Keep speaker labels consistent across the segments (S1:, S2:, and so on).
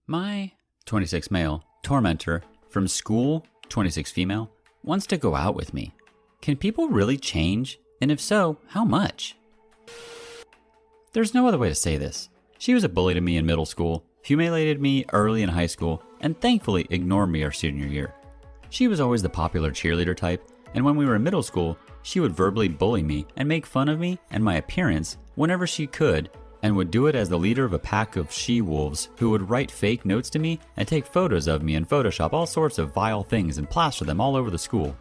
S1: My 26 male tormentor from school, 26 female, wants to go out with me. Can people really change? And if so, how much? There's no other way to say this. She was a bully to me in middle school, humiliated me early in high school, and thankfully ignored me our senior year. She was always the popular cheerleader type, and when we were in middle school, she would verbally bully me and make fun of me and my appearance whenever she could, and would do it as the leader of a pack of she-wolves who would write fake notes to me and take photos of me and Photoshop all sorts of vile things and plaster them all over the school.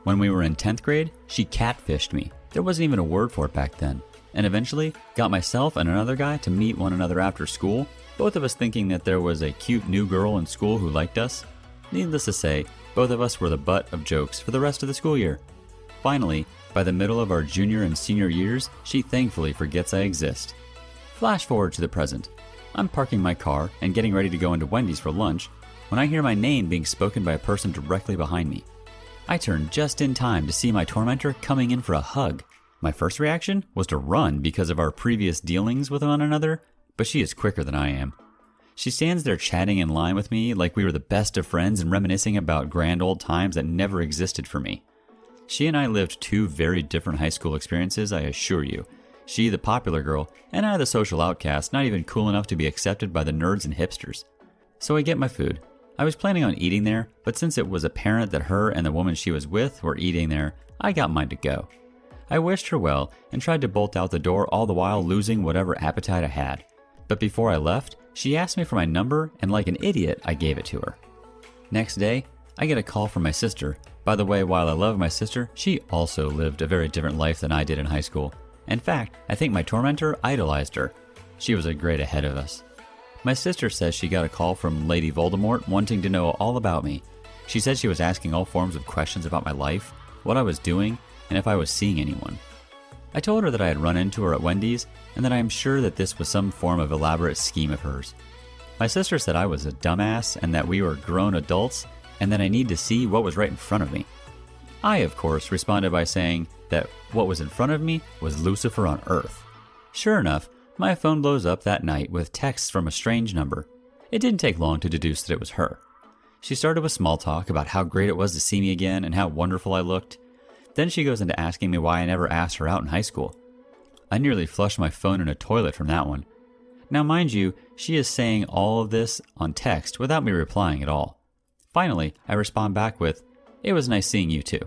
S1: When we were in 10th grade, she catfished me. There wasn't even a word for it back then. And eventually got myself and another guy to meet one another after school, both of us thinking that there was a cute new girl in school who liked us. Needless to say, both of us were the butt of jokes for the rest of the school year. Finally, by the middle of our junior and senior years, she thankfully forgets I exist. Flash forward to the present. I'm parking my car and getting ready to go into Wendy's for lunch when I hear my name being spoken by a person directly behind me. I turn just in time to see my tormentor coming in for a hug. My first reaction was to run because of our previous dealings with one another, but she is quicker than I am. She stands there chatting in line with me like we were the best of friends and reminiscing about grand old times that never existed for me. She and I lived two very different high school experiences, I assure you. She the popular girl, and I the social outcast, not even cool enough to be accepted by the nerds and hipsters. So I get my food. I was planning on eating there, but since it was apparent that her and the woman she was with were eating there, I got mine to go. I wished her well and tried to bolt out the door, all the while losing whatever appetite I had. But before I left, she asked me for my number, and like an idiot, I gave it to her. Next day, I get a call from my sister. By the way, while I love my sister, she also lived a very different life than I did in high school. In fact, I think my tormentor idolized her. She was a grade ahead of us. My sister says she got a call from Lady Voldemort wanting to know all about me. She said she was asking all forms of questions about my life, what I was doing, and if I was seeing anyone. I told her that I had run into her at Wendy's and that I am sure that this was some form of elaborate scheme of hers. My sister said I was a dumbass and that we were grown adults and that I need to see what was right in front of me. I, of course, responded by saying that what was in front of me was Lucifer on Earth. Sure enough, my phone blows up that night with texts from a strange number. It didn't take long to deduce that it was her. She started with small talk about how great it was to see me again and how wonderful I looked. Then she goes into asking me why I never asked her out in high school. I nearly flushed my phone in a toilet from that one. Now mind you, she is saying all of this on text without me replying at all. Finally, I respond back with, "It was nice seeing you too."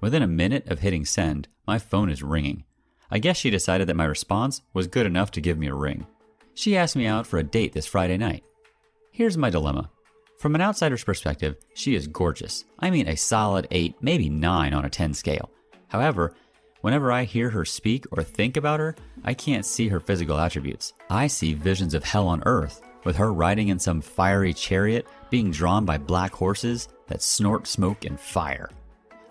S1: Within a minute of hitting send, my phone is ringing. I guess she decided that my response was good enough to give me a ring. She asked me out for a date this Friday night. Here's my dilemma. From an outsider's perspective, she is gorgeous. I mean a solid 8, maybe 9 on a 10 scale. However, whenever I hear her speak or think about her, I can't see her physical attributes. I see visions of hell on earth, with her riding in some fiery chariot being drawn by black horses that snort smoke and fire.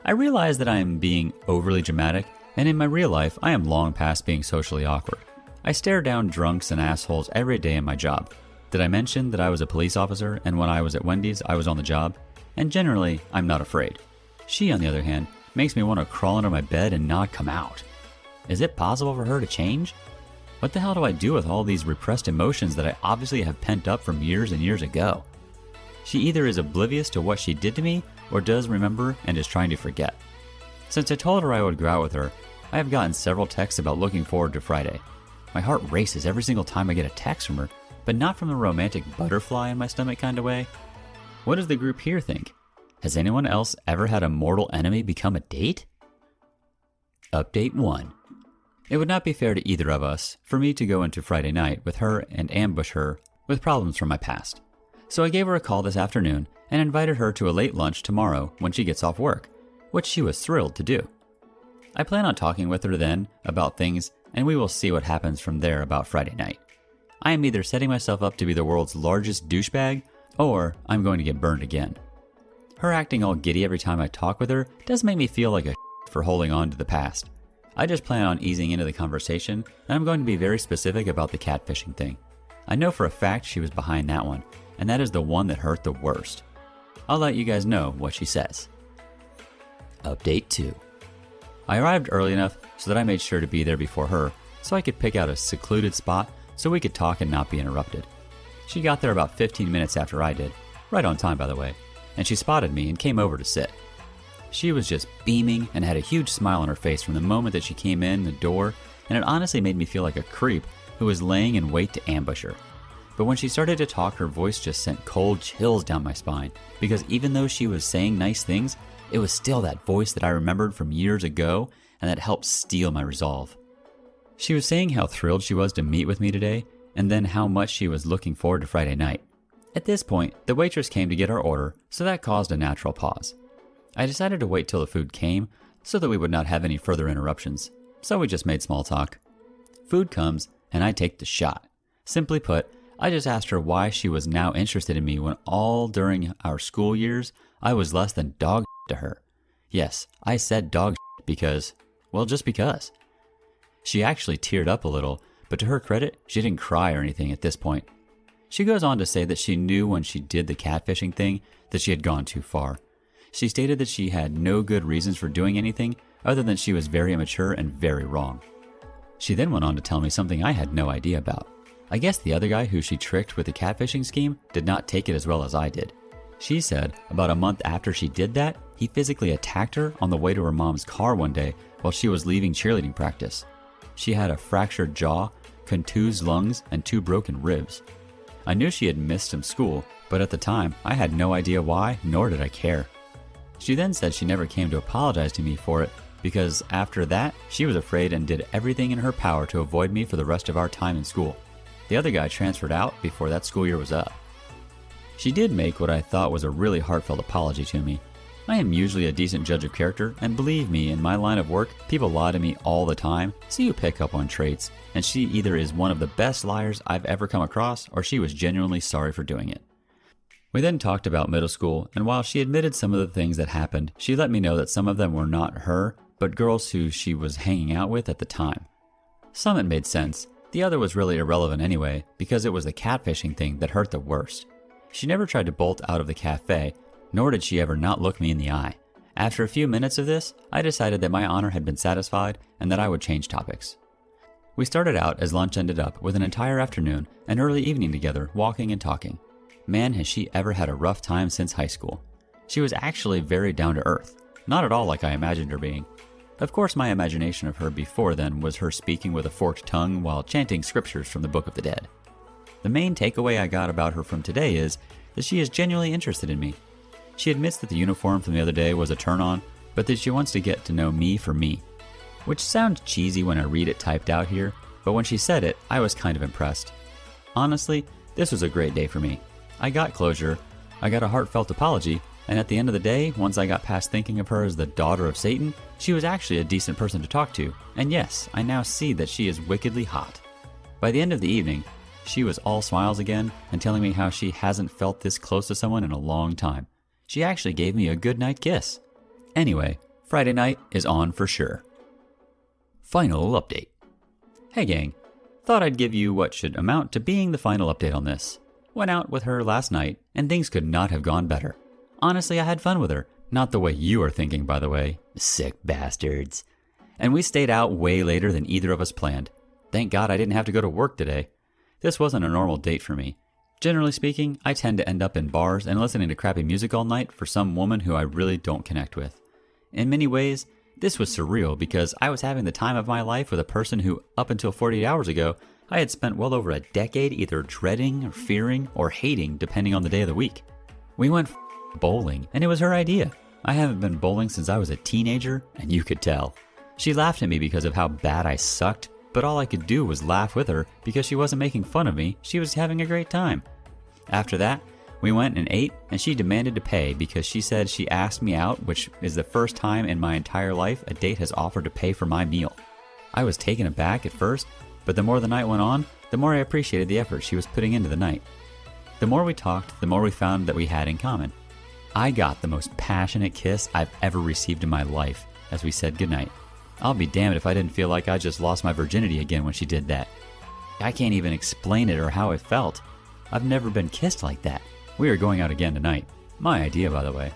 S1: I realize that I am being overly dramatic, and in my real life, I am long past being socially awkward. I stare down drunks and assholes every day in my job. Did I mention that I was a police officer, and when I was at Wendy's, I was on the job? And generally, I'm not afraid. She, on the other hand, makes me want to crawl under my bed and not come out. Is it possible for her to change? What the hell do I do with all these repressed emotions that I obviously have pent up from years and years ago? She either is oblivious to what she did to me, or does remember and is trying to forget. Since I told her I would go out with her, I have gotten several texts about looking forward to Friday. My heart races every single time I get a text from her, but not from the romantic butterfly in my stomach kind of way. What does the group here think? Has anyone else ever had a mortal enemy become a date? Update 1. It would not be fair to either of us for me to go into Friday night with her and ambush her with problems from my past. So I gave her a call this afternoon and invited her to a late lunch tomorrow when she gets off work, which she was thrilled to do. I plan on talking with her then about things, and we will see what happens from there about Friday night. I am either setting myself up to be the world's largest douchebag, or I'm going to get burned again. Her acting all giddy every time I talk with her does make me feel like a for holding on to the past. I just plan on easing into the conversation, and I'm going to be very specific about the catfishing thing. I know for a fact she was behind that one, and that is the one that hurt the worst. I'll let you guys know what she says. Update 2. I arrived early enough so that I made sure to be there before her, so I could pick out a secluded spot so we could talk and not be interrupted. She got there about 15 minutes after I did, right on time by the way, and she spotted me and came over to sit. She was just beaming and had a huge smile on her face from the moment that she came in the door, and it honestly made me feel like a creep who was laying in wait to ambush her. But when she started to talk, her voice just sent cold chills down my spine, because even though she was saying nice things, it was still that voice that I remembered from years ago and that helped steel my resolve. She was saying how thrilled she was to meet with me today, and then how much she was looking forward to Friday night. At this point, the waitress came to get our order, so that caused a natural pause. I decided to wait till the food came so that we would not have any further interruptions, so we just made small talk. Food comes, and I take the shot. Simply put, I just asked her why she was now interested in me when all during our school years, I was less than dog to her. Yes, I said dog because, well, just because. She actually teared up a little, but to her credit, she didn't cry or anything at this point. She goes on to say that she knew when she did the catfishing thing that she had gone too far. She stated that she had no good reasons for doing anything other than she was very immature and very wrong. She then went on to tell me something I had no idea about. I guess the other guy who she tricked with the catfishing scheme did not take it as well as I did. She said about a month after she did that, he physically attacked her on the way to her mom's car one day while she was leaving cheerleading practice. She had a fractured jaw, contused lungs, and 2 broken ribs. I knew she had missed some school, but at the time, I had no idea why, nor did I care. She then said she never came to apologize to me for it because after that, she was afraid and did everything in her power to avoid me for the rest of our time in school. The other guy transferred out before that school year was up. She did make what I thought was a really heartfelt apology to me. I am usually a decent judge of character, and believe me, in my line of work, people lie to me all the time, so you pick up on traits, and she either is one of the best liars I've ever come across, or she was genuinely sorry for doing it. We then talked about middle school, and while she admitted some of the things that happened, she let me know that some of them were not her, but girls who she was hanging out with at the time. Some it made sense, the other was really irrelevant anyway, because it was the catfishing thing that hurt the worst. She never tried to bolt out of the cafe, nor did she ever not look me in the eye. After a few minutes of this, I decided that my honor had been satisfied and that I would change topics. We started out as lunch ended up with an entire afternoon and early evening together, walking and talking. Man, has she ever had a rough time since high school. She was actually very down to earth, not at all like I imagined her being. Of course, my imagination of her before then was her speaking with a forked tongue while chanting scriptures from the Book of the Dead. The main takeaway I got about her from today is that she is genuinely interested in me. She admits that the uniform from the other day was a turn-on, but that she wants to get to know me for me. Which sounds cheesy when I read it typed out here, but when she said it, I was kind of impressed. Honestly, this was a great day for me. I got closure, I got a heartfelt apology, and at the end of the day, once I got past thinking of her as the daughter of Satan, she was actually a decent person to talk to, and yes, I now see that she is wickedly hot. By the end of the evening, she was all smiles again and telling me how she hasn't felt this close to someone in a long time. She actually gave me a goodnight kiss. Anyway, Friday night is on for sure. Final update. Hey gang, thought I'd give you what should amount to being the final update on this. Went out with her last night, and things could not have gone better. Honestly, I had fun with her. Not the way you are thinking, by the way. Sick bastards. And we stayed out way later than either of us planned. Thank God I didn't have to go to work today. This wasn't a normal date for me. Generally speaking, I tend to end up in bars and listening to crappy music all night for some woman who I really don't connect with. In many ways, this was surreal because I was having the time of my life with a person who, up until 48 hours ago, I had spent well over a decade either dreading or fearing or hating depending on the day of the week. We went bowling, and it was her idea. I haven't been bowling since I was a teenager, and you could tell. She laughed at me because of how bad I sucked, but all I could do was laugh with her because she wasn't making fun of me, she was having a great time. After that, we went and ate, and she demanded to pay because she said she asked me out, which is the first time in my entire life a date has offered to pay for my meal. I was taken aback at first, but the more the night went on, the more I appreciated the effort she was putting into the night. The more we talked, the more we found that we had in common. I got the most passionate kiss I've ever received in my life as we said goodnight. I'll be damned if I didn't feel like I just lost my virginity again when she did that. I can't even explain it or how it felt. I've never been kissed like that. We are going out again tonight. My idea, by the way.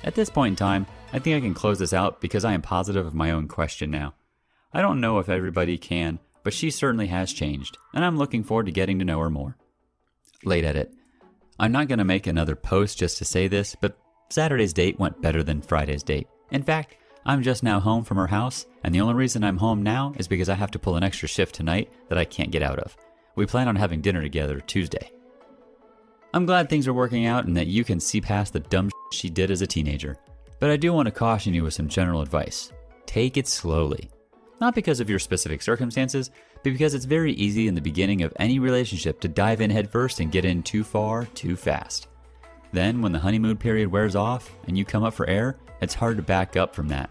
S1: At this point in time, I think I can close this out because I am positive of my own question now. I don't know if everybody can, but she certainly has changed, and I'm looking forward to getting to know her more. Late edit. I'm not going to make another post just to say this, but Saturday's date went better than Friday's date. In fact, I'm just now home from her house, and the only reason I'm home now is because I have to pull an extra shift tonight that I can't get out of. We plan on having dinner together Tuesday. I'm glad things are working out and that you can see past the dumb shit she did as a teenager. But I do want to caution you with some general advice. Take it slowly. Not because of your specific circumstances, but because it's very easy in the beginning of any relationship to dive in headfirst and get in too far, too fast. Then, when the honeymoon period wears off and you come up for air, it's hard to back up from that.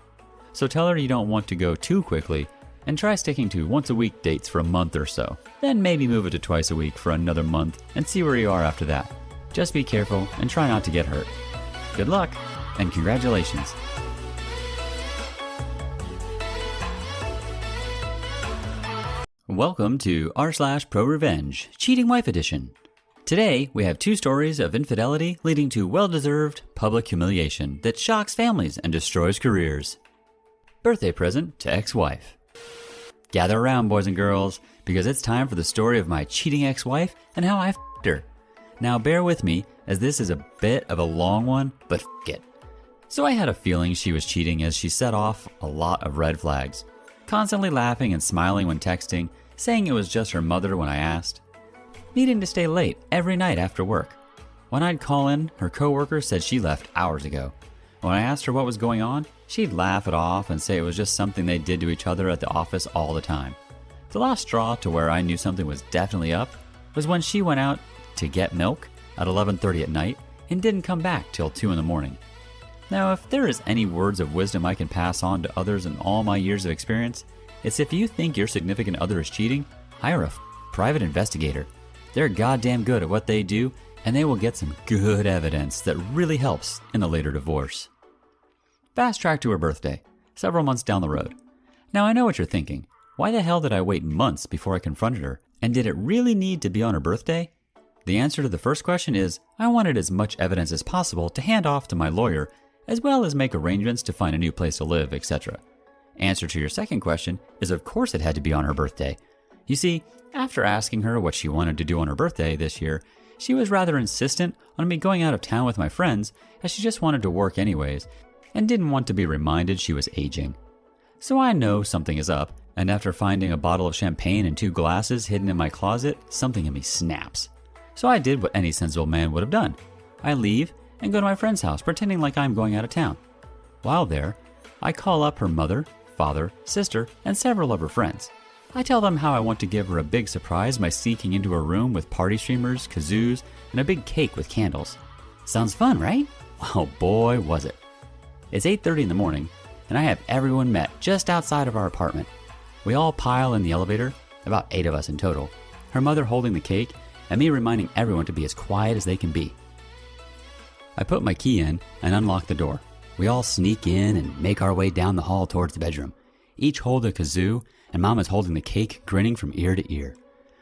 S1: So tell her you don't want to go too quickly and try sticking to once-a-week dates for a month or so. Then maybe move it to twice a week for another month and see where you are after that. Just be careful and try not to get hurt. Good luck and congratulations. Welcome to r/Pro Revenge, Cheating Wife Edition. Today, we have 2 stories of infidelity leading to well-deserved public humiliation that shocks families and destroys careers. Birthday present to ex-wife. Gather around, boys and girls, because it's time for the story of my cheating ex-wife and how I f***ed her. Now bear with me, as this is a bit of a long one, but f*** it. So I had a feeling she was cheating as she set off a lot of red flags. Constantly laughing and smiling when texting, saying it was just her mother when I asked. Needing to stay late every night after work. When I'd call in, her coworker said she left hours ago. When I asked her what was going on, she'd laugh it off and say it was just something they did to each other at the office all the time. The last straw to where I knew something was definitely up was when she went out to get milk at 11:30 at night and didn't come back till 2 in the morning. Now, if there is any words of wisdom I can pass on to others in all my years of experience, it's if you think your significant other is cheating, hire a private investigator. They're goddamn good at what they do, and they will get some good evidence that really helps in the later divorce. Fast track to her birthday, several months down the road. Now I know what you're thinking. Why the hell did I wait months before I confronted her? And did it really need to be on her birthday? The answer to the first question is, I wanted as much evidence as possible to hand off to my lawyer, as well as make arrangements to find a new place to live, etc. Answer to your second question is, of course it had to be on her birthday. You see, after asking her what she wanted to do on her birthday this year, she was rather insistent on me going out of town with my friends, as she just wanted to work anyways, and didn't want to be reminded she was aging. So I know something is up, and after finding a bottle of champagne and 2 glasses hidden in my closet, something in me snaps. So I did what any sensible man would have done. I leave and go to my friend's house pretending like I'm going out of town. While there, I call up her mother, father, sister, and several of her friends. I tell them how I want to give her a big surprise by sneaking into her room with party streamers, kazoos, and a big cake with candles. Sounds fun, right? Well, boy, was it. It's 8:30 in the morning, and I have everyone met just outside of our apartment. We all pile in the elevator, about 8 of us in total, her mother holding the cake, and me reminding everyone to be as quiet as they can be. I put my key in and unlock the door. We all sneak in and make our way down the hall towards the bedroom. Each hold a kazoo, and Mama's holding the cake, grinning from ear to ear.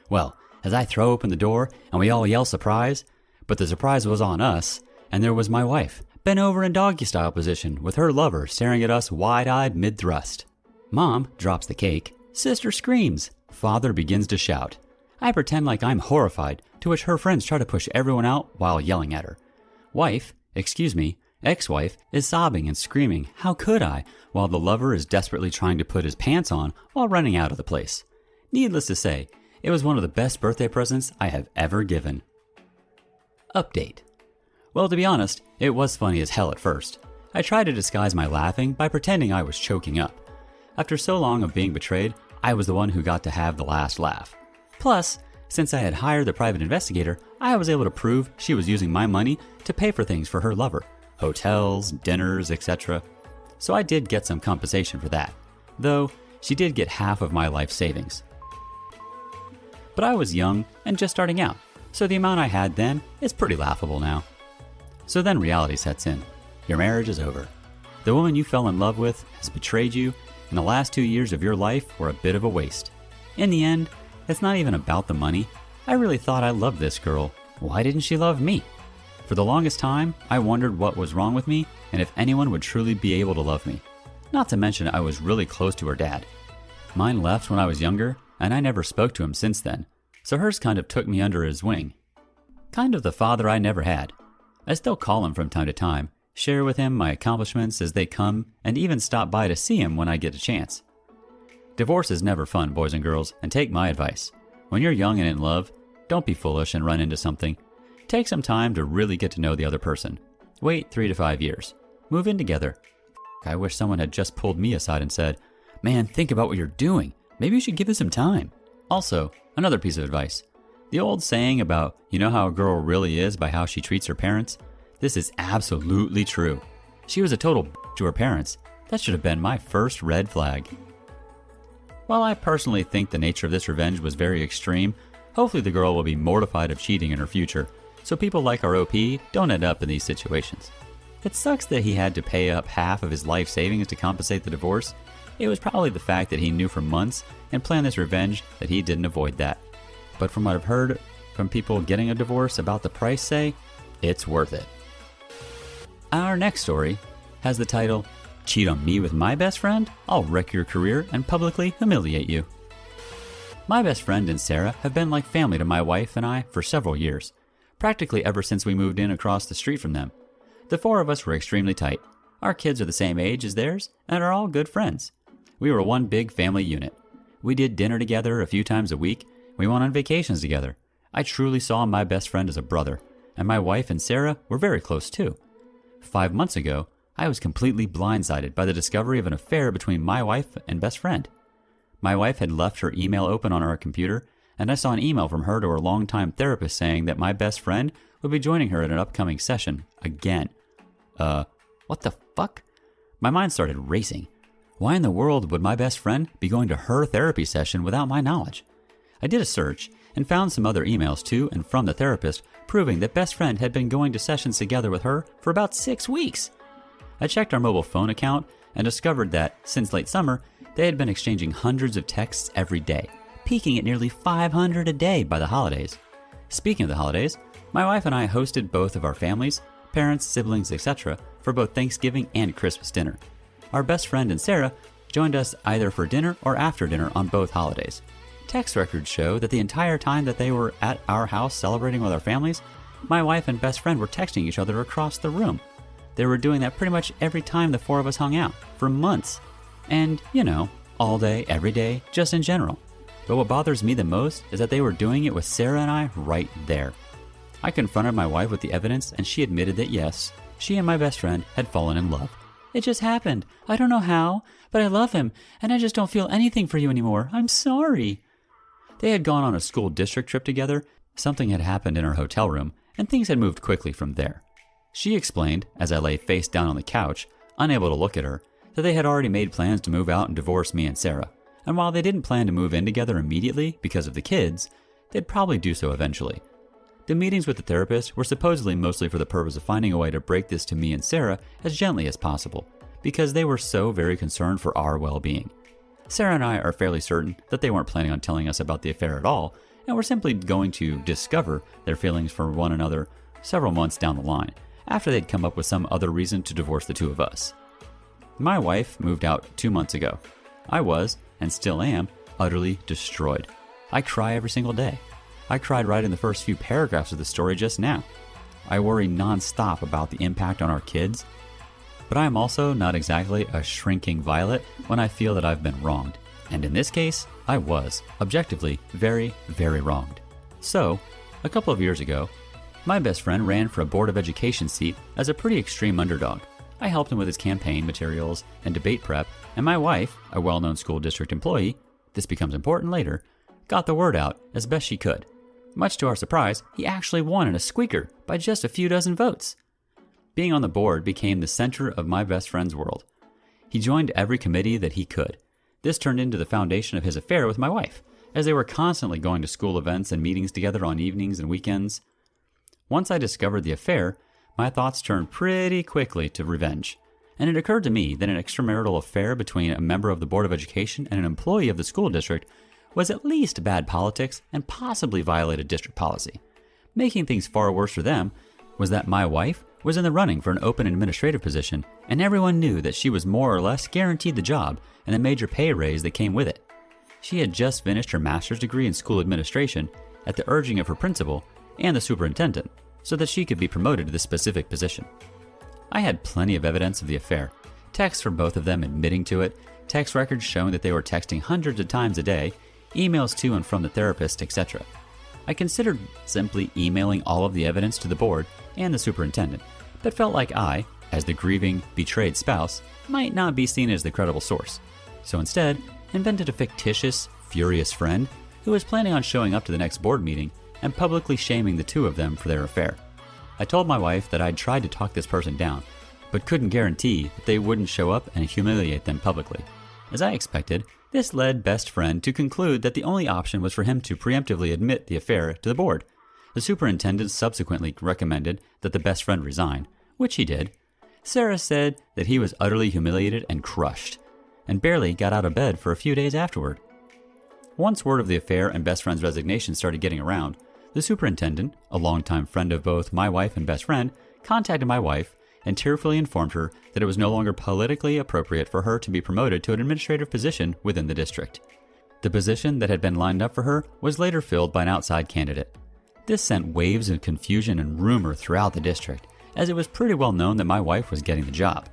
S1: Well, as I throw open the door and we all yell surprise, but the surprise was on us, and there was my wife, bent over in doggy-style position with her lover staring at us wide-eyed mid-thrust. Mom drops the cake. Sister screams. Father begins to shout. I pretend like I'm horrified, to which her friends try to push everyone out while yelling at her. Ex-wife is sobbing and screaming, how could I, while the lover is desperately trying to put his pants on while running out of the place. Needless to say, it was one of the best birthday presents I have ever given. Update. Well, to be honest, it was funny as hell at first. I tried to disguise my laughing by pretending I was choking up. After so long of being betrayed, I was the one who got to have the last laugh. Plus, since I had hired the private investigator, I was able to prove she was using my money to pay for things for her lover. Hotels, dinners, etc. So I did get some compensation for that, though she did get half of my life savings. But I was young and just starting out, so the amount I had then is pretty laughable now. So then reality sets in. Your marriage is over. The woman you fell in love with has betrayed you, and the last 2 years of your life were a bit of a waste. In the end, it's not even about the money. I really thought I loved this girl. Why didn't she love me? For the longest time, I wondered what was wrong with me and if anyone would truly be able to love me. Not to mention I was really close to her dad. Mine left when I was younger, and I never spoke to him since then, so hers kind of took me under his wing. Kind of the father I never had. I still call him from time to time, share with him my accomplishments as they come, and even stop by to see him when I get a chance. Divorce is never fun, boys and girls, and take my advice. When you're young and in love, don't be foolish and run into something. Take some time to really get to know the other person. Wait 3 to 5 years. Move in together. I wish someone had just pulled me aside and said, "Man, think about what you're doing. Maybe you should give it some time." Also, another piece of advice. The old saying about, you know how a girl really is by how she treats her parents? This is absolutely true. She was a total to her parents. That should have been my first red flag. While I personally think the nature of this revenge was very extreme, hopefully the girl will be mortified of cheating in her future, so people like our OP don't end up in these situations. It sucks that he had to pay up half of his life savings to compensate the divorce. It was probably the fact that he knew for months and planned this revenge that he didn't avoid that. But from what I've heard from people getting a divorce about the price, say, it's worth it. Our next story has the title, "Cheat on me with my best friend? I'll wreck your career and publicly humiliate you." My best friend and Sarah have been like family to my wife and I for several years, practically ever since we moved in across the street from them. The 4 of us were extremely tight. Our kids are the same age as theirs and are all good friends. We were one big family unit. We did dinner together a few times a week. We went on vacations together. I truly saw my best friend as a brother, and my wife and Sarah were very close too. 5 months ago, I was completely blindsided by the discovery of an affair between my wife and best friend. My wife had left her email open on our computer, and I saw an email from her to her longtime therapist saying that my best friend would be joining her at an upcoming session again. What the fuck? My mind started racing. Why in the world would my best friend be going to her therapy session without my knowledge? I did a search and found some other emails to and from the therapist proving that best friend had been going to sessions together with her for about 6 weeks. I checked our mobile phone account and discovered that, since late summer, they had been exchanging hundreds of texts every day, peaking at nearly 500 a day by the holidays. Speaking of the holidays, my wife and I hosted both of our families, parents, siblings, etc., for both Thanksgiving and Christmas dinner. Our best friend and Sarah joined us either for dinner or after dinner on both holidays. Text records show that the entire time that they were at our house celebrating with our families, my wife and best friend were texting each other across the room. They were doing that pretty much every time the 4 of us hung out, for months. And, all day, every day, just in general. But what bothers me the most is that they were doing it with Sarah and I right there. I confronted my wife with the evidence, and she admitted that yes, she and my best friend had fallen in love. "It just happened. I don't know how, but I love him, and I just don't feel anything for you anymore. I'm sorry." They had gone on a school district trip together, something had happened in our hotel room, and things had moved quickly from there. She explained, as I lay face down on the couch, unable to look at her, that they had already made plans to move out and divorce me and Sarah, and while they didn't plan to move in together immediately because of the kids, they'd probably do so eventually. The meetings with the therapist were supposedly mostly for the purpose of finding a way to break this to me and Sarah as gently as possible, because they were so very concerned for our well-being. Sarah and I are fairly certain that they weren't planning on telling us about the affair at all, and were simply going to discover their feelings for one another several months down the line, after they'd come up with some other reason to divorce the 2 of us. My wife moved out 2 months ago. I was, and still am, utterly destroyed. I cry every single day. I cried right in the first few paragraphs of the story just now. I worry nonstop about the impact on our kids, but I am also not exactly a shrinking violet when I feel that I've been wronged. And in this case, I was, objectively, very, very wronged. So, a couple of years ago, my best friend ran for a Board of Education seat as a pretty extreme underdog. I helped him with his campaign materials and debate prep, and my wife, a well-known school district employee, this becomes important later, got the word out as best she could. Much to our surprise, he actually won in a squeaker by just a few dozen votes. Being on the board became the center of my best friend's world. He joined every committee that he could. This turned into the foundation of his affair with my wife, as they were constantly going to school events and meetings together on evenings and weekends. Once I discovered the affair, my thoughts turned pretty quickly to revenge, and it occurred to me that an extramarital affair between a member of the Board of Education and an employee of the school district was at least bad politics and possibly violated district policy. Making things far worse for them was that my wife was in the running for an open administrative position, and everyone knew that she was more or less guaranteed the job and the major pay raise that came with it. She had just finished her master's degree in school administration at the urging of her principal, and the superintendent so that she could be promoted to the specific position. I had plenty of evidence of the affair, texts from both of them admitting to it, text records showing that they were texting hundreds of times a day, emails to and from the therapist, etc. I considered simply emailing all of the evidence to the board and the superintendent, but felt like I, as the grieving, betrayed spouse, might not be seen as the credible source. So instead, invented a fictitious, furious friend who was planning on showing up to the next board meeting and publicly shaming the two of them for their affair. I told my wife that I'd tried to talk this person down, but couldn't guarantee that they wouldn't show up and humiliate them publicly. As I expected, this led best friend to conclude that the only option was for him to preemptively admit the affair to the board. The superintendent subsequently recommended that the best friend resign, which he did. Sarah said that he was utterly humiliated and crushed, and barely got out of bed for a few days afterward. Once word of the affair and best friend's resignation started getting around, the superintendent, a longtime friend of both my wife and best friend, contacted my wife and tearfully informed her that it was no longer politically appropriate for her to be promoted to an administrative position within the district. The position that had been lined up for her was later filled by an outside candidate. This sent waves of confusion and rumor throughout the district, as it was pretty well known that my wife was getting the job.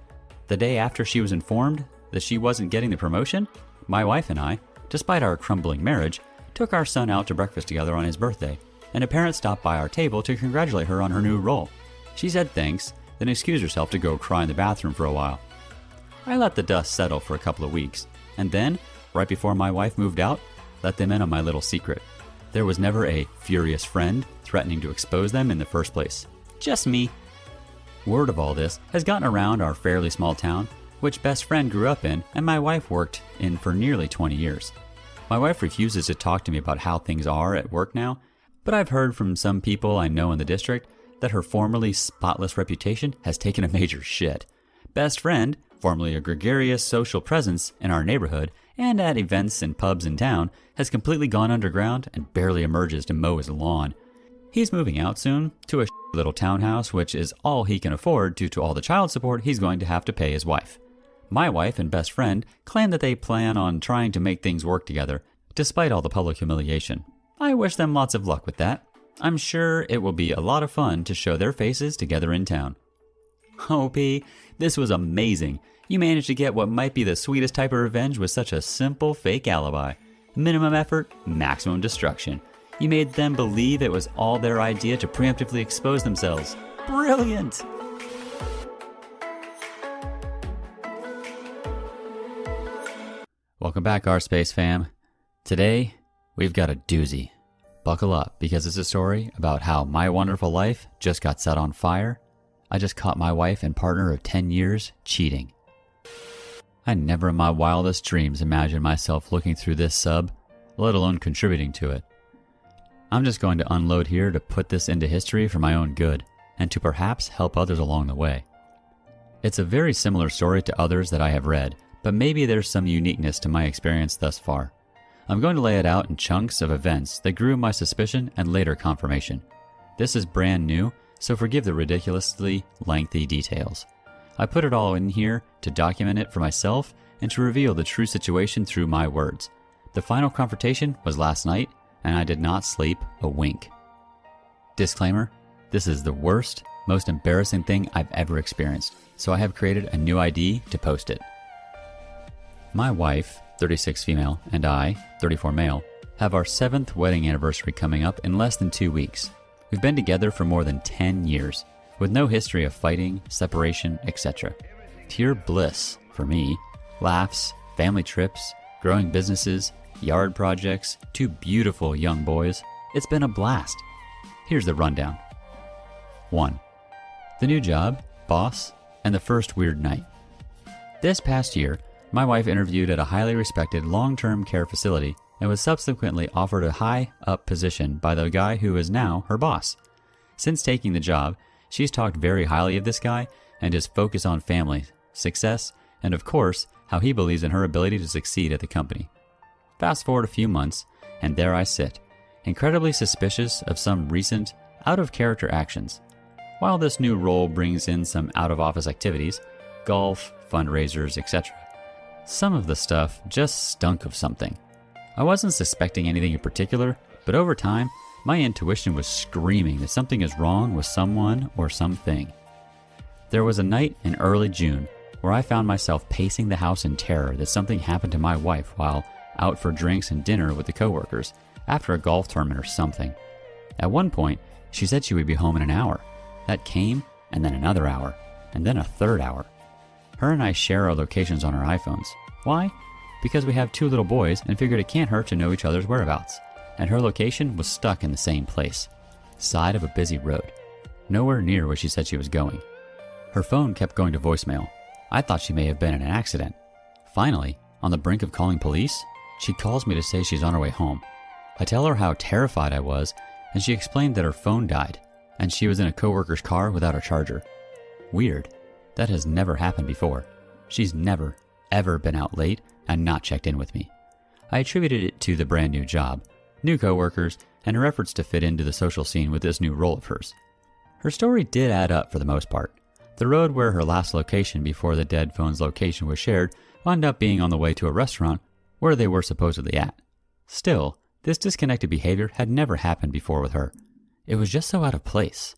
S1: The day after she was informed that she wasn't getting the promotion, my wife and I, despite our crumbling marriage, took our son out to breakfast together on his birthday, and a parent stopped by our table to congratulate her on her new role. She said thanks, then excused herself to go cry in the bathroom for a while. I let the dust settle for a couple of weeks, and then, right before my wife moved out, let them in on my little secret. There was never a furious friend threatening to expose them in the first place. Just me. Word of all this has gotten around our fairly small town, which best friend grew up in and my wife worked in for nearly 20 years. My wife refuses to talk to me about how things are at work now, but I've heard from some people I know in the district that her formerly spotless reputation has taken a major shit. Best friend, formerly a gregarious social presence in our neighborhood and at events and pubs in town, has completely gone underground and barely emerges to mow his lawn. He's moving out soon to a little townhouse, which is all he can afford due to all the child support he's going to have to pay his wife. My wife and best friend claim that they plan on trying to make things work together, despite all the public humiliation. I wish them lots of luck with that. I'm sure it will be a lot of fun to show their faces together in town. Oh, P, this was amazing. You managed to get what might be the sweetest type of revenge with such a simple fake alibi. Minimum effort, maximum destruction. You made them believe it was all their idea to preemptively expose themselves. Brilliant! Welcome back, our space fam. Today, we've got a doozy. Buckle up, because it's a story about how my wonderful life just got set on fire. I just caught my wife and partner of 10 years cheating. I never in my wildest dreams imagined myself looking through this sub, let alone contributing to it. I'm just going to unload here to put this into history for my own good, and to perhaps help others along the way. It's a very similar story to others that I have read, but maybe there's some uniqueness to my experience thus far. I'm going to lay it out in chunks of events that grew my suspicion and later confirmation. This is brand new, so forgive the ridiculously lengthy details. I put it all in here to document it for myself and to reveal the true situation through my words. The final confrontation was last night, and I did not sleep a wink. Disclaimer, this is the worst, most embarrassing thing I've ever experienced, so I have created a new ID to post it. My wife, 36 female, and I, 34 male, have our 7th wedding anniversary coming up in less than 2 weeks. We've been together for more than 10 years, with no history of fighting, separation, etc. Pure bliss for me. Laughs, family trips, growing businesses, yard projects, 2 beautiful young boys. It's been a blast. Here's the rundown. 1. The new job, boss, and the first weird night. This past year, my wife interviewed at a highly respected long-term care facility and was subsequently offered a high-up position by the guy who is now her boss. Since taking the job, she's talked very highly of this guy and his focus on family, success, and of course, how he believes in her ability to succeed at the company. Fast forward a few months, and there I sit, incredibly suspicious of some recent, out-of-character actions. While this new role brings in some out-of-office activities, golf, fundraisers, etc., some of the stuff just stunk of something. I wasn't suspecting anything in particular, but over time, My intuition was screaming that something is wrong with someone or something. There was a night in early June where I found myself pacing the house in terror that something happened to my wife while out for drinks and dinner with the coworkers after a golf tournament or something. At one point, she said she would be home in an hour. That came, and then another hour, and then a third hour. Her and I share our locations on our iPhones. Why? Because we have 2 little boys and figured it can't hurt to know each other's whereabouts. And her location was stuck in the same place, side of a busy road, nowhere near where she said she was going. Her phone kept going to voicemail. I thought she may have been in an accident. Finally, on the brink of calling police, she calls me to say she's on her way home. I tell her how terrified I was, and she explained that her phone died, and she was in a coworker's car without a charger. Weird. That has never happened before. She's never, ever been out late and not checked in with me. I attributed it to the brand new job, new coworkers, and her efforts to fit into the social scene with this new role of hers. Her story did add up for the most part. The road where her last location before the dead phone's location was shared wound up being on the way to a restaurant where they were supposedly at. Still, this disconnected behavior had never happened before with her. It was just so out of place.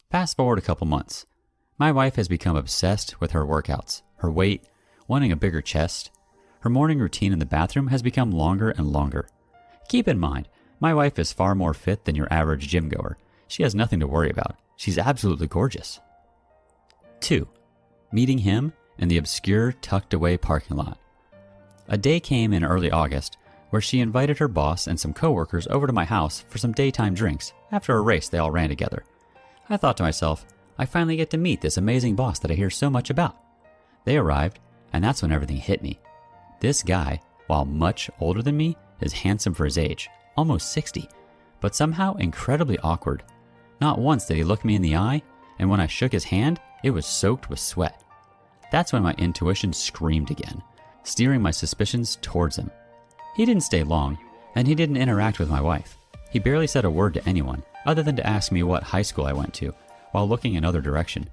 S1: Fast forward a couple months. My wife has become obsessed with her workouts, her weight, wanting a bigger chest. Her morning routine in the bathroom has become longer and longer. Keep in mind, my wife is far more fit than your average gym goer. She has nothing to worry about. She's absolutely gorgeous. 2. Meeting him in the obscure, tucked-away parking lot. A day came in early August where she invited her boss and some coworkers over to my house for some daytime drinks after a race they all ran together. I thought to myself, I finally get to meet this amazing boss that I hear so much about. They arrived, and that's when everything hit me. This guy, while much older than me, is handsome for his age, almost 60, but somehow incredibly awkward. Not once did he look me in the eye, and when I shook his hand, it was soaked with sweat. That's when my intuition screamed again, steering my suspicions towards him. He didn't stay long, and he didn't interact with my wife. He barely said a word to anyone, other than to ask me what high school I went to, while looking in other direction.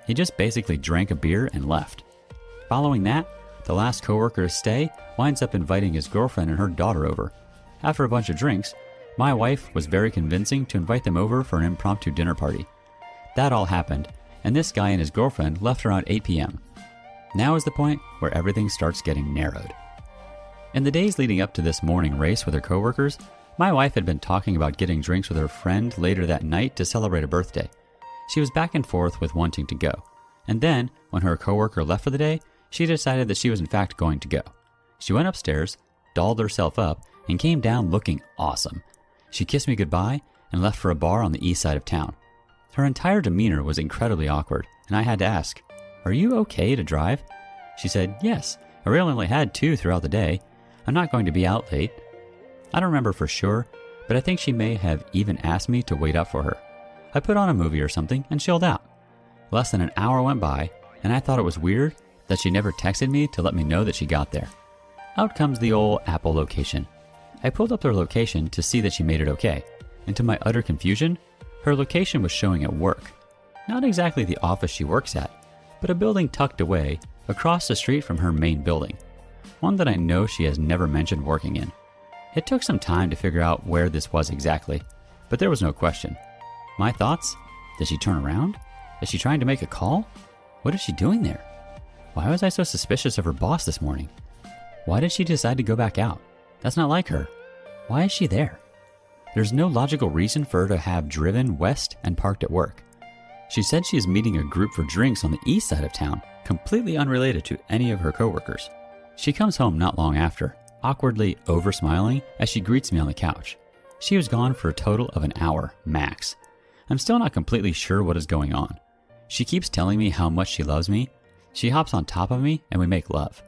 S1: He just basically drank a beer and left. Following that, the last coworker to stay winds up inviting his girlfriend and her daughter over. After a bunch of drinks, my wife was very convincing to invite them over for an impromptu dinner party. That all happened, and this guy and his girlfriend left around 8 p.m. Now is the point where everything starts getting narrowed. In the days leading up to this morning race with her coworkers, my wife had been talking about getting drinks with her friend later that night to celebrate a birthday. She was back and forth with wanting to go, and then, when her coworker left for the day, she decided that she was in fact going to go. She went upstairs, dolled herself up, and came down looking awesome. She kissed me goodbye and left for a bar on the east side of town. Her entire demeanor was incredibly awkward, and I had to ask, "Are you okay to drive?" She said, "Yes, I really only had 2 throughout the day. I'm not going to be out late." I don't remember for sure, but I think she may have even asked me to wait up for her. I put on a movie or something and chilled out. Less than an hour went by, and I thought it was weird that she never texted me to let me know that she got there. Out comes the old Apple location. I pulled up her location to see that she made it okay, and to my utter confusion, her location was showing at work. Not exactly the office she works at, but a building tucked away across the street from her main building. One that I know she has never mentioned working in. It took some time to figure out where this was exactly, but there was no question. My thoughts? Did she turn around? Is she trying to make a call? What is she doing there? Why was I so suspicious of her boss this morning? Why did she decide to go back out? That's not like her. Why is she there? There's no logical reason for her to have driven west and parked at work. She said she is meeting a group for drinks on the east side of town, completely unrelated to any of her coworkers. She comes home not long after, awkwardly over-smiling as she greets me on the couch. She was gone for a total of an hour, max. I'm still not completely sure what is going on. She keeps telling me how much she loves me. She hops on top of me and we make love.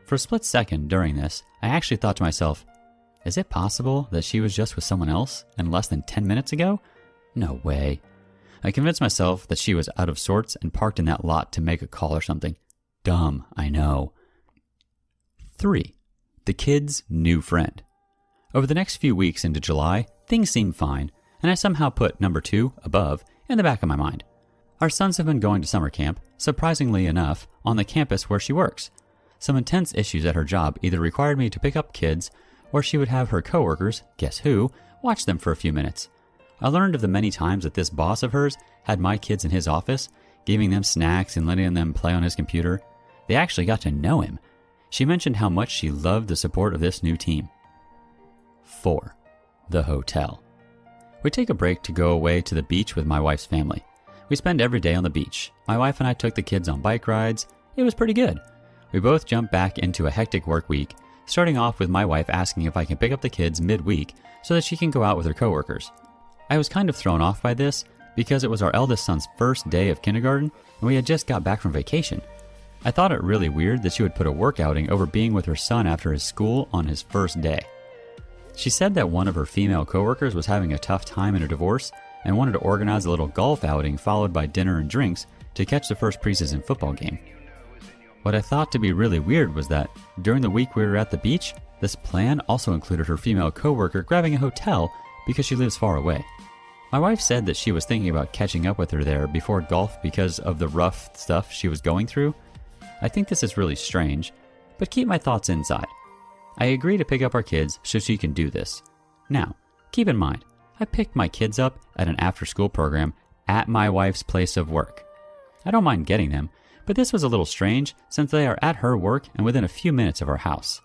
S1: For a split second during this, I actually thought to myself, is it possible that she was just with someone else and less than 10 minutes ago? No way. I convinced myself that she was out of sorts and parked in that lot to make a call or something. Dumb, I know. 3. The kid's new friend. Over the next few weeks into July, things seemed fine, and I somehow put number 2, above, in the back of my mind. Our sons have been going to summer camp, surprisingly enough, on the campus where she works. Some intense issues at her job either required me to pick up kids, or she would have her coworkers, guess who, watch them for a few minutes. I learned of the many times that this boss of hers had my kids in his office, giving them snacks and letting them play on his computer. They actually got to know him. She mentioned how much she loved the support of this new team. 4. The hotel. We take a break to go away to the beach with my wife's family. We spend every day on the beach. My wife and I took the kids on bike rides. It was pretty good. We both jumped back into a hectic work week, starting off with my wife asking if I can pick up the kids midweek so that she can go out with her coworkers. I was kind of thrown off by this because it was our eldest son's first day of kindergarten and we had just got back from vacation. I thought it really weird that she would put a work outing over being with her son after his school on his first day. She said that one of her female coworkers was having a tough time in a divorce and wanted to organize a little golf outing followed by dinner and drinks to catch the first preseason football game. What I thought to be really weird was that during the week we were at the beach, this plan also included her female coworker grabbing a hotel because she lives far away. My wife said that she was thinking about catching up with her there before golf because of the rough stuff she was going through. I think this is really strange, but keep my thoughts inside. I agree to pick up our kids so she can do this. Now, keep in mind, I picked my kids up at an after-school program at my wife's place of work. I don't mind getting them, but this was a little strange since they are at her work and within a few minutes of our house.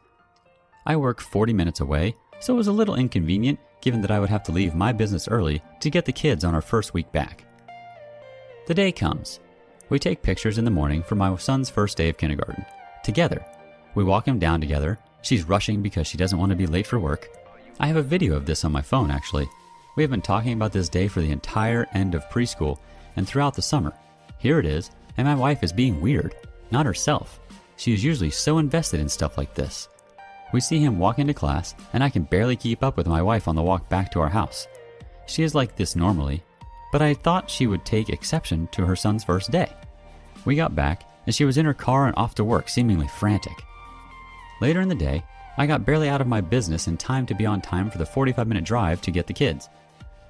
S1: I work 40 minutes away, so it was a little inconvenient given that I would have to leave my business early to get the kids on our first week back. The day comes. We take pictures in the morning for my son's first day of kindergarten. Together. We walk him down together. She's rushing because she doesn't want to be late for work. I have a video of this on my phone, actually. We have been talking about this day for the entire end of preschool and throughout the summer. Here it is, and my wife is being weird, not herself. She is usually so invested in stuff like this. We see him walk into class, and I can barely keep up with my wife on the walk back to our house. She is like this normally, but I thought she would take exception to her son's first day. We got back, and she was in her car and off to work, seemingly frantic. Later in the day, I got barely out of my business in time to be on time for the 45-minute drive to get the kids.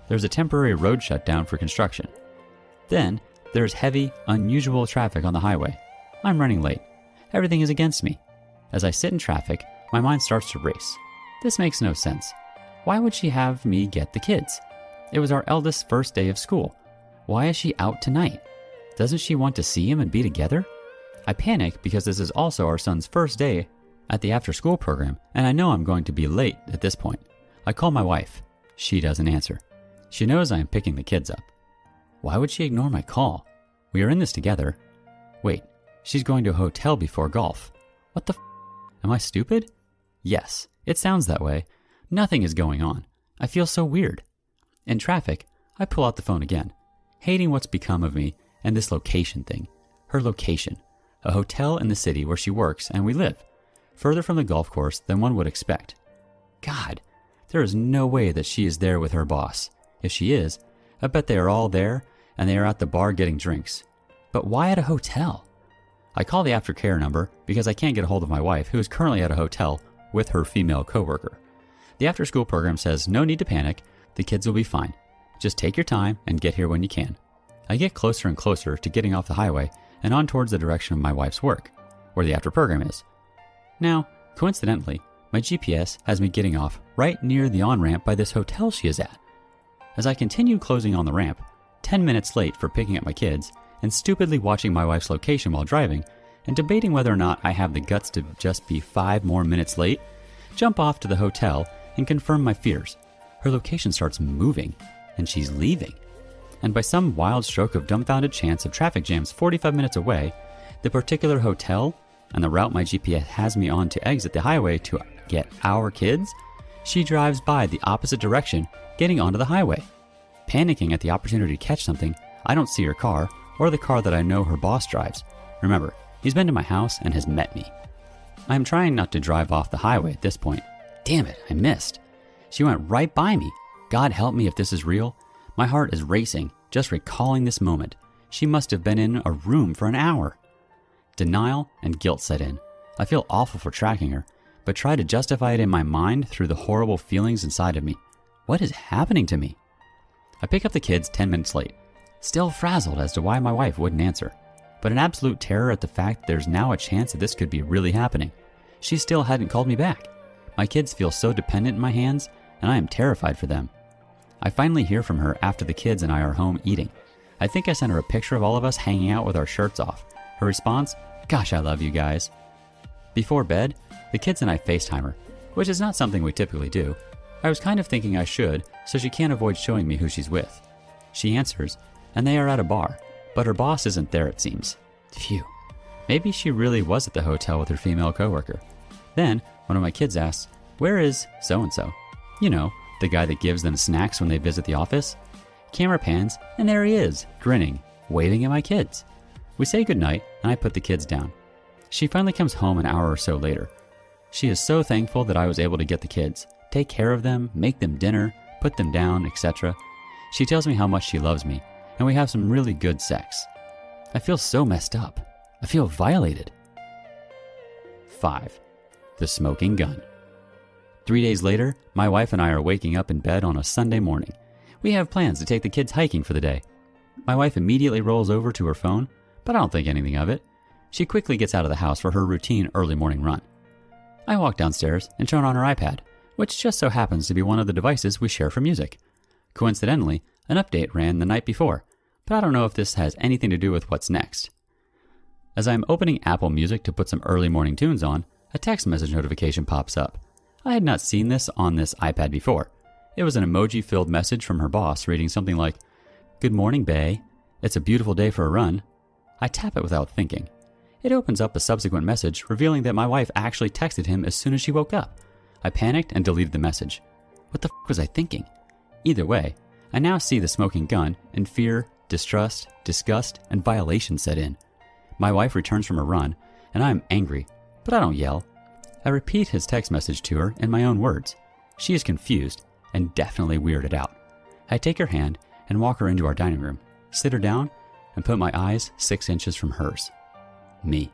S1: There's a temporary road shutdown for construction. Then, there's heavy, unusual traffic on the highway. I'm running late. Everything is against me. As I sit in traffic, my mind starts to race. This makes no sense. Why would she have me get the kids? It was our eldest's first day of school. Why is she out tonight? Doesn't she want to see him and be together? I panic because this is also our son's first day at the after-school program, and I know I'm going to be late at this point. I call my wife. She doesn't answer. She knows I am picking the kids up. Why would she ignore my call? We are in this together. Wait, she's going to a hotel before golf. What the f***? Am I stupid? Yes, it sounds that way. Nothing is going on. I feel so weird. In traffic, I pull out the phone again, hating what's become of me and this location thing. Her location. A hotel in the city where she works and we live. Further from the golf course than one would expect. God, there is no way that she is there with her boss. If she is, I bet they are all there and they are at the bar getting drinks. But why at a hotel? I call the aftercare number because I can't get a hold of my wife, who is currently at a hotel with her female coworker. The after-school program says no need to panic, the kids will be fine. Just take your time and get here when you can. I get closer and closer to getting off the highway and on towards the direction of my wife's work, where the after program is. Now, coincidentally, my GPS has me getting off right near the on-ramp by this hotel she is at. As I continue closing on the ramp, 10 minutes late for picking up my kids, and stupidly watching my wife's location while driving, and debating whether or not I have the guts to just be 5 more minutes late, jump off to the hotel and confirm my fears. Her location starts moving, and she's leaving. And by some wild stroke of dumbfounded chance of traffic jams 45 minutes away, the particular hotel and the route my GPS has me on to exit the highway to get our kids, she drives by the opposite direction, getting onto the highway. Panicking at the opportunity to catch something, I don't see her car or the car that I know her boss drives. Remember, he's been to my house and has met me. I am trying not to drive off the highway at this point. Damn it, I missed. She went right by me. God help me if this is real. My heart is racing, just recalling this moment. She must have been in a room for an hour. Denial and guilt set in. I feel awful for tracking her, but try to justify it in my mind through the horrible feelings inside of me. What is happening to me? I pick up the kids 10 minutes late, still frazzled as to why my wife wouldn't answer, but in absolute terror at the fact there's now a chance that this could be really happening. She still hadn't called me back. My kids feel so dependent in my hands, and I am terrified for them. I finally hear from her after the kids and I are home eating. I think I sent her a picture of all of us hanging out with our shirts off. Her response, "Gosh, I love you guys." Before bed, the kids and I FaceTime her, which is not something we typically do. I was kind of thinking I should, so she can't avoid showing me who she's with. She answers, and they are at a bar, but her boss isn't there, it seems. Phew. Maybe she really was at the hotel with her female coworker. Then, one of my kids asks, "Where is so-and-so?" You know, the guy that gives them snacks when they visit the office. Camera pans, and there he is, grinning, waving at my kids. We say goodnight, and I put the kids down. She finally comes home an hour or so later. She is so thankful that I was able to get the kids, take care of them, make them dinner, put them down, etc. She tells me how much she loves me, and we have some really good sex. I feel so messed up. I feel violated. 5. The smoking gun. 3 days later, my wife and I are waking up in bed on a Sunday morning. We have plans to take the kids hiking for the day. My wife immediately rolls over to her phone, but I don't think anything of it. She quickly gets out of the house for her routine early morning run. I walk downstairs and turn on her iPad, which just so happens to be one of the devices we share for music. Coincidentally, an update ran the night before, but I don't know if this has anything to do with what's next. As I'm opening Apple Music to put some early morning tunes on, a text message notification pops up. I had not seen this on this iPad before. It was an emoji-filled message from her boss reading something like, "Good morning, bae. It's a beautiful day for a run." I tap it without thinking. It opens up a subsequent message revealing that my wife actually texted him as soon as she woke up. I panicked and deleted the message. What the f was I thinking? Either way, I now see the smoking gun, and fear, distrust, disgust, and violation set in. My wife returns from a run, and I am angry, but I don't yell. I repeat his text message to her in my own words. She is confused and definitely weirded out. I take her hand and walk her into our dining room, sit her down, and put my eyes 6 inches from hers. Me.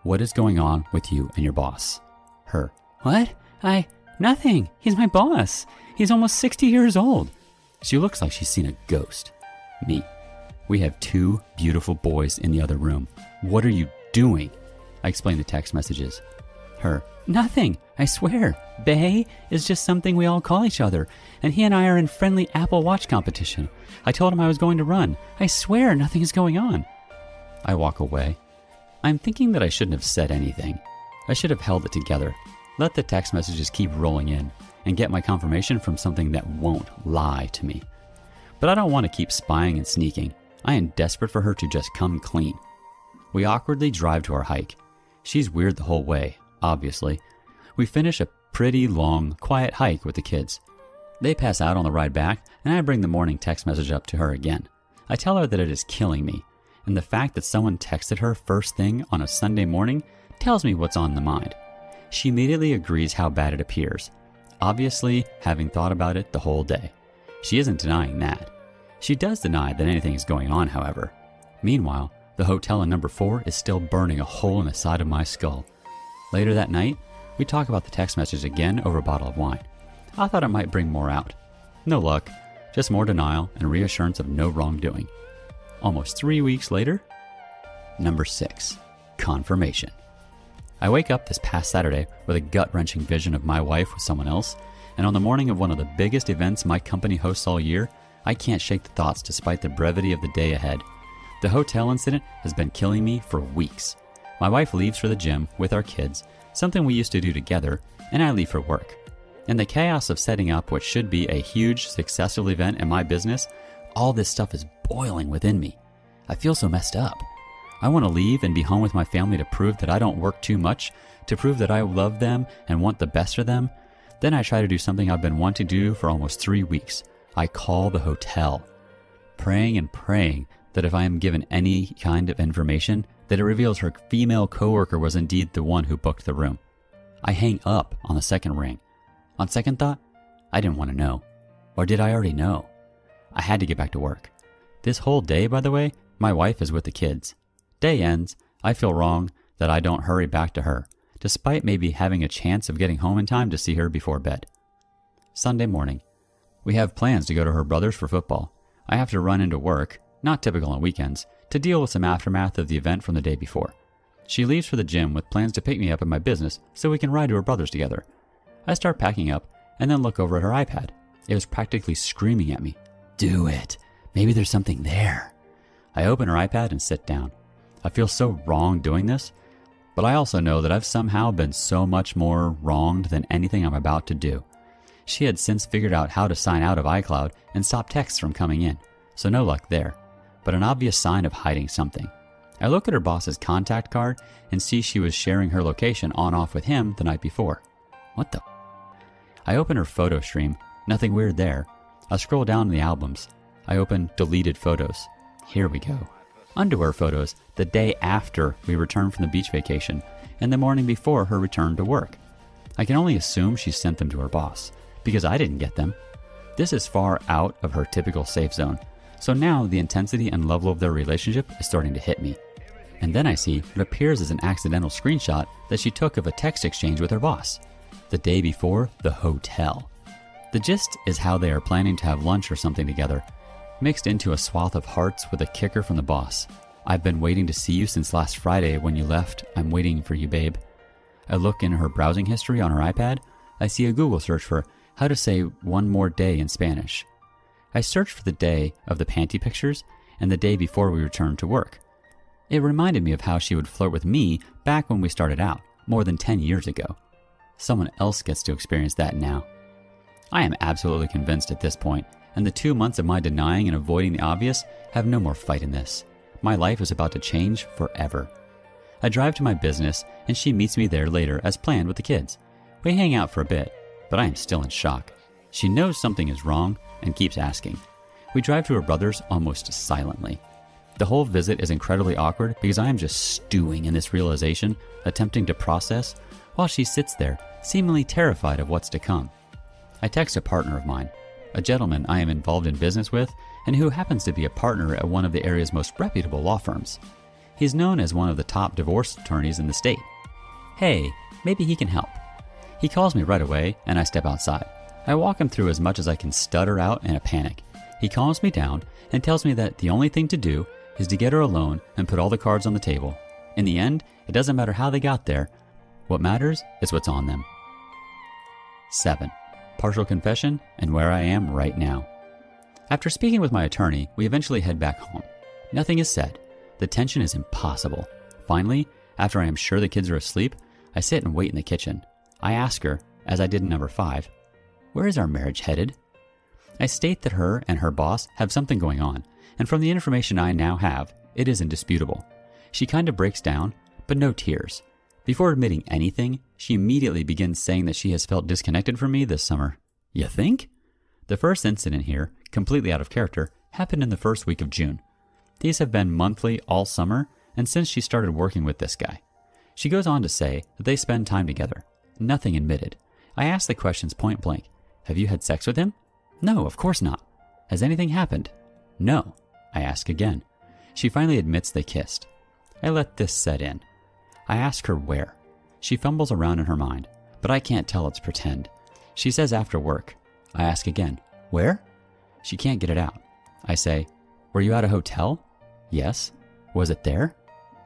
S1: What is going on with you and your boss? Her. What? Nothing. He's my boss. He's almost 60 years old. She looks like she's seen a ghost. Me. We have 2 beautiful boys in the other room. What are you doing? I explain the text messages. Her. Nothing. I swear. Bae is just something we all call each other, and he and I are in friendly Apple Watch competition. I told him I was going to run. I swear nothing is going on. I walk away. I'm thinking that I shouldn't have said anything. I should have held it together, let the text messages keep rolling in, and get my confirmation from something that won't lie to me. But I don't want to keep spying and sneaking. I am desperate for her to just come clean. We awkwardly drive to our hike. She's weird the whole way, obviously. We finish a pretty long, quiet hike with the kids. They pass out on the ride back, and I bring the morning text message up to her again. I tell her that it is killing me, and the fact that someone texted her first thing on a Sunday morning tells me what's on the mind. She immediately agrees how bad it appears, obviously having thought about it the whole day. She isn't denying that. She does deny that anything is going on, however. Meanwhile, the hotel in number 4 is still burning a hole in the side of my skull. Later that night, we talk about the text message again over a bottle of wine. I thought it might bring more out. No luck, just more denial and reassurance of no wrongdoing. Almost 3 weeks later, number 6, confirmation. I wake up this past Saturday with a gut-wrenching vision of my wife with someone else, and on the morning of one of the biggest events my company hosts all year, I can't shake the thoughts despite the brevity of the day ahead. The hotel incident has been killing me for weeks. My wife leaves for the gym with our kids, something we used to do together, and I leave for work. In the chaos of setting up what should be a huge, successful event in my business, all this stuff is boiling within me. I feel so messed up. I want to leave and be home with my family to prove that I don't work too much, to prove that I love them and want the best for them. Then I try to do something I've been wanting to do for almost 3 weeks. I call the hotel, praying and praying that if I am given any kind of information, that it reveals her female coworker was indeed the one who booked the room. I hang up on the second ring. On second thought, I didn't want to know. Or did I already know? I had to get back to work. This whole day, by the way, my wife is with the kids. Day ends, I feel wrong that I don't hurry back to her, despite maybe having a chance of getting home in time to see her before bed. Sunday morning. We have plans to go to her brother's for football. I have to run into work, not typical on weekends, to deal with some aftermath of the event from the day before. She leaves for the gym with plans to pick me up at my business so we can ride to her brother's together. I start packing up and then look over at her iPad. It was practically screaming at me. Do it. Maybe there's something there. I open her iPad and sit down. I feel so wrong doing this, but I also know that I've somehow been so much more wronged than anything I'm about to do. She had since figured out how to sign out of iCloud and stop texts from coming in, so no luck there, but an obvious sign of hiding something. I look at her boss's contact card and see she was sharing her location on-off with him the night before. What the? I open her photo stream. Nothing weird there. I scroll down the albums. I open deleted photos. Here we go. Underwear photos the day after we returned from the beach vacation and the morning before her return to work. I can only assume she sent them to her boss, because I didn't get them. This is far out of her typical safe zone, so now the intensity and level of their relationship is starting to hit me. And then I see what appears as an accidental screenshot that she took of a text exchange with her boss, the day before the hotel. The gist is how they are planning to have lunch or something together, mixed into a swath of hearts with a kicker from the boss. I've been waiting to see you since last Friday when you left. I'm waiting for you, babe. I look in her browsing history on her iPad. I see a Google search for how to say one more day in Spanish. I search for the day of the panty pictures and the day before we returned to work. It reminded me of how she would flirt with me back when we started out, more than 10 years ago. Someone else gets to experience that now. I am absolutely convinced at this point, and the 2 months of my denying and avoiding the obvious have no more fight in this. My life is about to change forever. I drive to my business, and she meets me there later as planned with the kids. We hang out for a bit, but I am still in shock. She knows something is wrong and keeps asking. We drive to her brother's almost silently. The whole visit is incredibly awkward because I am just stewing in this realization, attempting to process, while she sits there, seemingly terrified of what's to come. I text a partner of mine, a gentleman I am involved in business with, and who happens to be a partner at one of the area's most reputable law firms. He's known as one of the top divorce attorneys in the state. Hey, maybe he can help. He calls me right away, and I step outside. I walk him through as much as I can stutter out in a panic. He calms me down and tells me that the only thing to do is to get her alone and put all the cards on the table. In the end, it doesn't matter how they got there. What matters is what's on them. 7. Partial confession and where I am right now. After speaking with my attorney, we eventually head back home. Nothing is said. The tension is impossible. Finally, after I am sure the kids are asleep, I sit and wait in the kitchen. I ask her, as I did in number 5, where is our marriage headed? I state that her and her boss have something going on, and from the information I now have, it is indisputable. She kind of breaks down, but no tears. Before admitting anything, she immediately begins saying that she has felt disconnected from me this summer. You think? The first incident here, completely out of character, happened in the first week of June. These have been monthly all summer, and since she started working with this guy. She goes on to say that they spend time together. Nothing admitted. I ask the questions point blank. Have you had sex with him? No, of course not. Has anything happened? No. I ask again. She finally admits they kissed. I let this set in. I ask her where. She fumbles around in her mind, but I can't tell it's pretend. She says after work. I ask again, where? She can't get it out. I say, were you at a hotel? Yes. Was it there?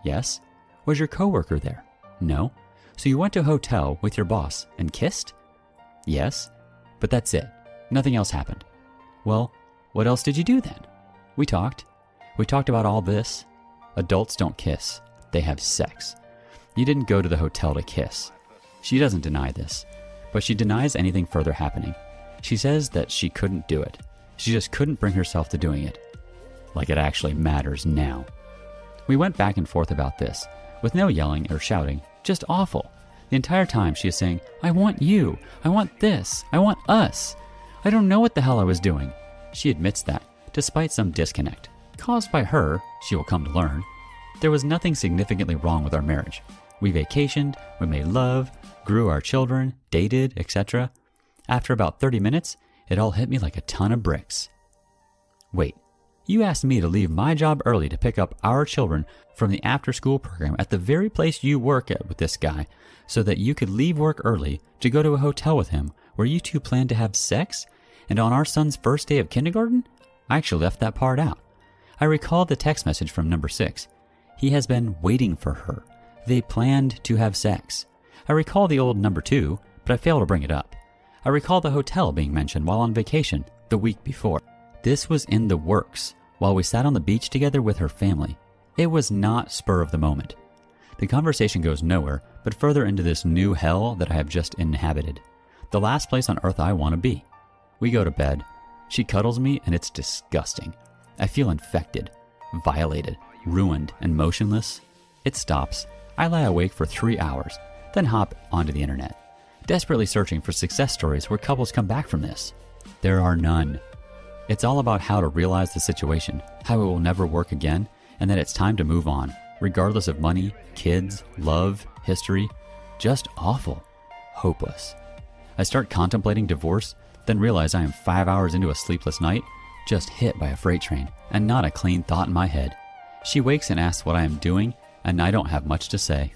S1: Yes. Was your coworker there? No. So you went to a hotel with your boss and kissed? Yes. But that's it. Nothing else happened. Well, what else did you do then? We talked. We talked about all this. Adults don't kiss. They have sex. You didn't go to the hotel to kiss. She doesn't deny this, but she denies anything further happening. She says that she couldn't do it. She just couldn't bring herself to doing it. Like it actually matters now. We went back and forth about this, with no yelling or shouting, just awful. The entire time she is saying, I want you, I want this, I want us. I don't know what the hell I was doing. She admits that, despite some disconnect, caused by her, she will come to learn. There was nothing significantly wrong with our marriage. We vacationed, we made love, grew our children, dated, etc. After about 30 minutes, it all hit me like a ton of bricks. Wait, you asked me to leave my job early to pick up our children from the after-school program at the very place you work at with this guy so that you could leave work early to go to a hotel with him where you two planned to have sex? And on our son's first day of kindergarten? I actually left that part out. I recalled the text message from number 6. He has been waiting for her. They planned to have sex. I recall the old number 2, but I fail to bring it up. I recall the hotel being mentioned while on vacation the week before. This was in the works while we sat on the beach together with her family. It was not spur of the moment. The conversation goes nowhere, but further into this new hell that I have just inhabited. The last place on earth I want to be. We go to bed. She cuddles me and it's disgusting. I feel infected, violated, ruined, and motionless. It stops. I lie awake for 3 hours, then hop onto the internet, desperately searching for success stories where couples come back from this. There are none. It's all about how to realize the situation, how it will never work again, and that it's time to move on, regardless of money, kids, love, history. Just awful. Hopeless. I start contemplating divorce, then realize I am 5 hours into a sleepless night, just hit by a freight train, and not a clean thought in my head. She wakes and asks what I am doing, and I don't have much to say.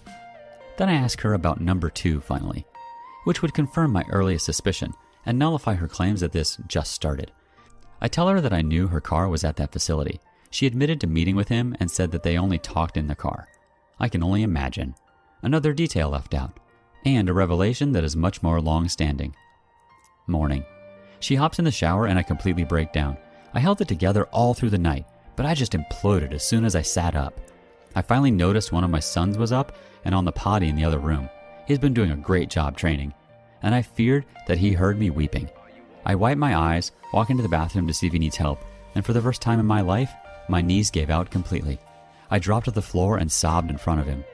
S1: Then I ask her about number 2 finally, which would confirm my earliest suspicion and nullify her claims that this just started. I tell her that I knew her car was at that facility. She admitted to meeting with him and said that they only talked in the car. I can only imagine. Another detail left out, and a revelation that is much more long-standing. Morning. She hops in the shower and I completely break down. I held it together all through the night, but I just imploded as soon as I sat up. I finally noticed one of my sons was up and on the potty in the other room. He's been doing a great job training, and I feared that he heard me weeping. I wipe my eyes, walk into the bathroom to see if he needs help, and for the first time in my life, my knees gave out completely. I dropped to the floor and sobbed in front of him.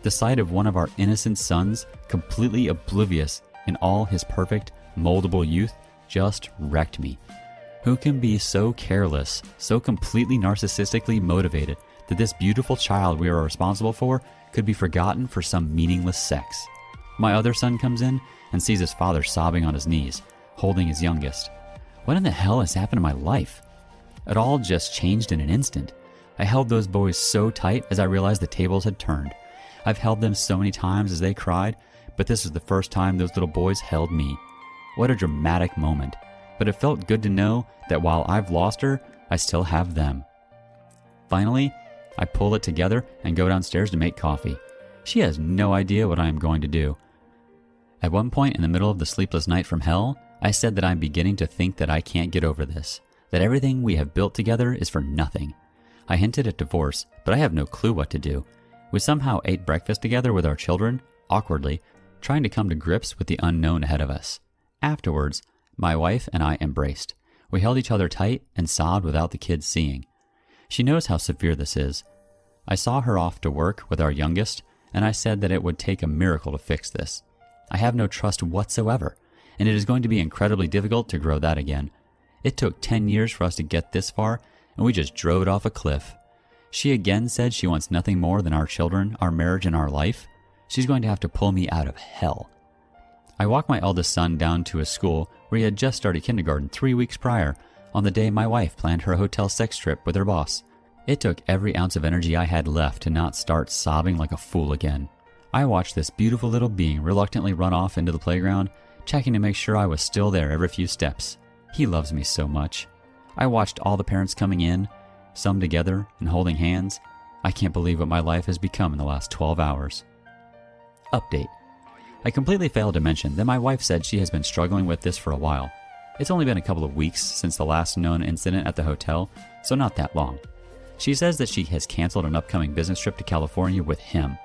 S1: The sight of one of our innocent sons, completely oblivious in all his perfect, moldable youth, just wrecked me. Who can be so careless, so completely narcissistically motivated that this beautiful child we are responsible for could be forgotten for some meaningless sex? My other son comes in and sees his father sobbing on his knees, holding his youngest. What in the hell has happened to my life? It all just changed in an instant. I held those boys so tight as I realized the tables had turned. I've held them so many times as they cried, but this was the first time those little boys held me. What a dramatic moment. But it felt good to know that while I've lost her, I still have them. Finally, I pull it together and go downstairs to make coffee. She has no idea what I am going to do. At one point in the middle of the sleepless night from hell, I said that I'm beginning to think that I can't get over this, that everything we have built together is for nothing. I hinted at divorce, but I have no clue what to do. We somehow ate breakfast together with our children, awkwardly, trying to come to grips with the unknown ahead of us. Afterwards, my wife and I embraced. We held each other tight and sobbed without the kids seeing. She knows how severe this is. I saw her off to work with our youngest, and I said that it would take a miracle to fix this. I have no trust whatsoever, and it is going to be incredibly difficult to grow that again. It took 10 years for us to get this far, and we just drove it off a cliff. She again said she wants nothing more than our children, our marriage, and our life. She's going to have to pull me out of hell. I walked my eldest son down to a school where he had just started kindergarten 3 weeks prior, on the day my wife planned her hotel sex trip with her boss. It took every ounce of energy I had left to not start sobbing like a fool again. I watched this beautiful little being reluctantly run off into the playground, checking to make sure I was still there every few steps. He loves me so much. I watched all the parents coming in, some together and holding hands. I can't believe what my life has become in the last 12 hours. Update. I completely failed to mention that my wife said she has been struggling with this for a while. It's only been a couple of weeks since the last known incident at the hotel, so not that long. She says that she has canceled an upcoming business trip to California with him,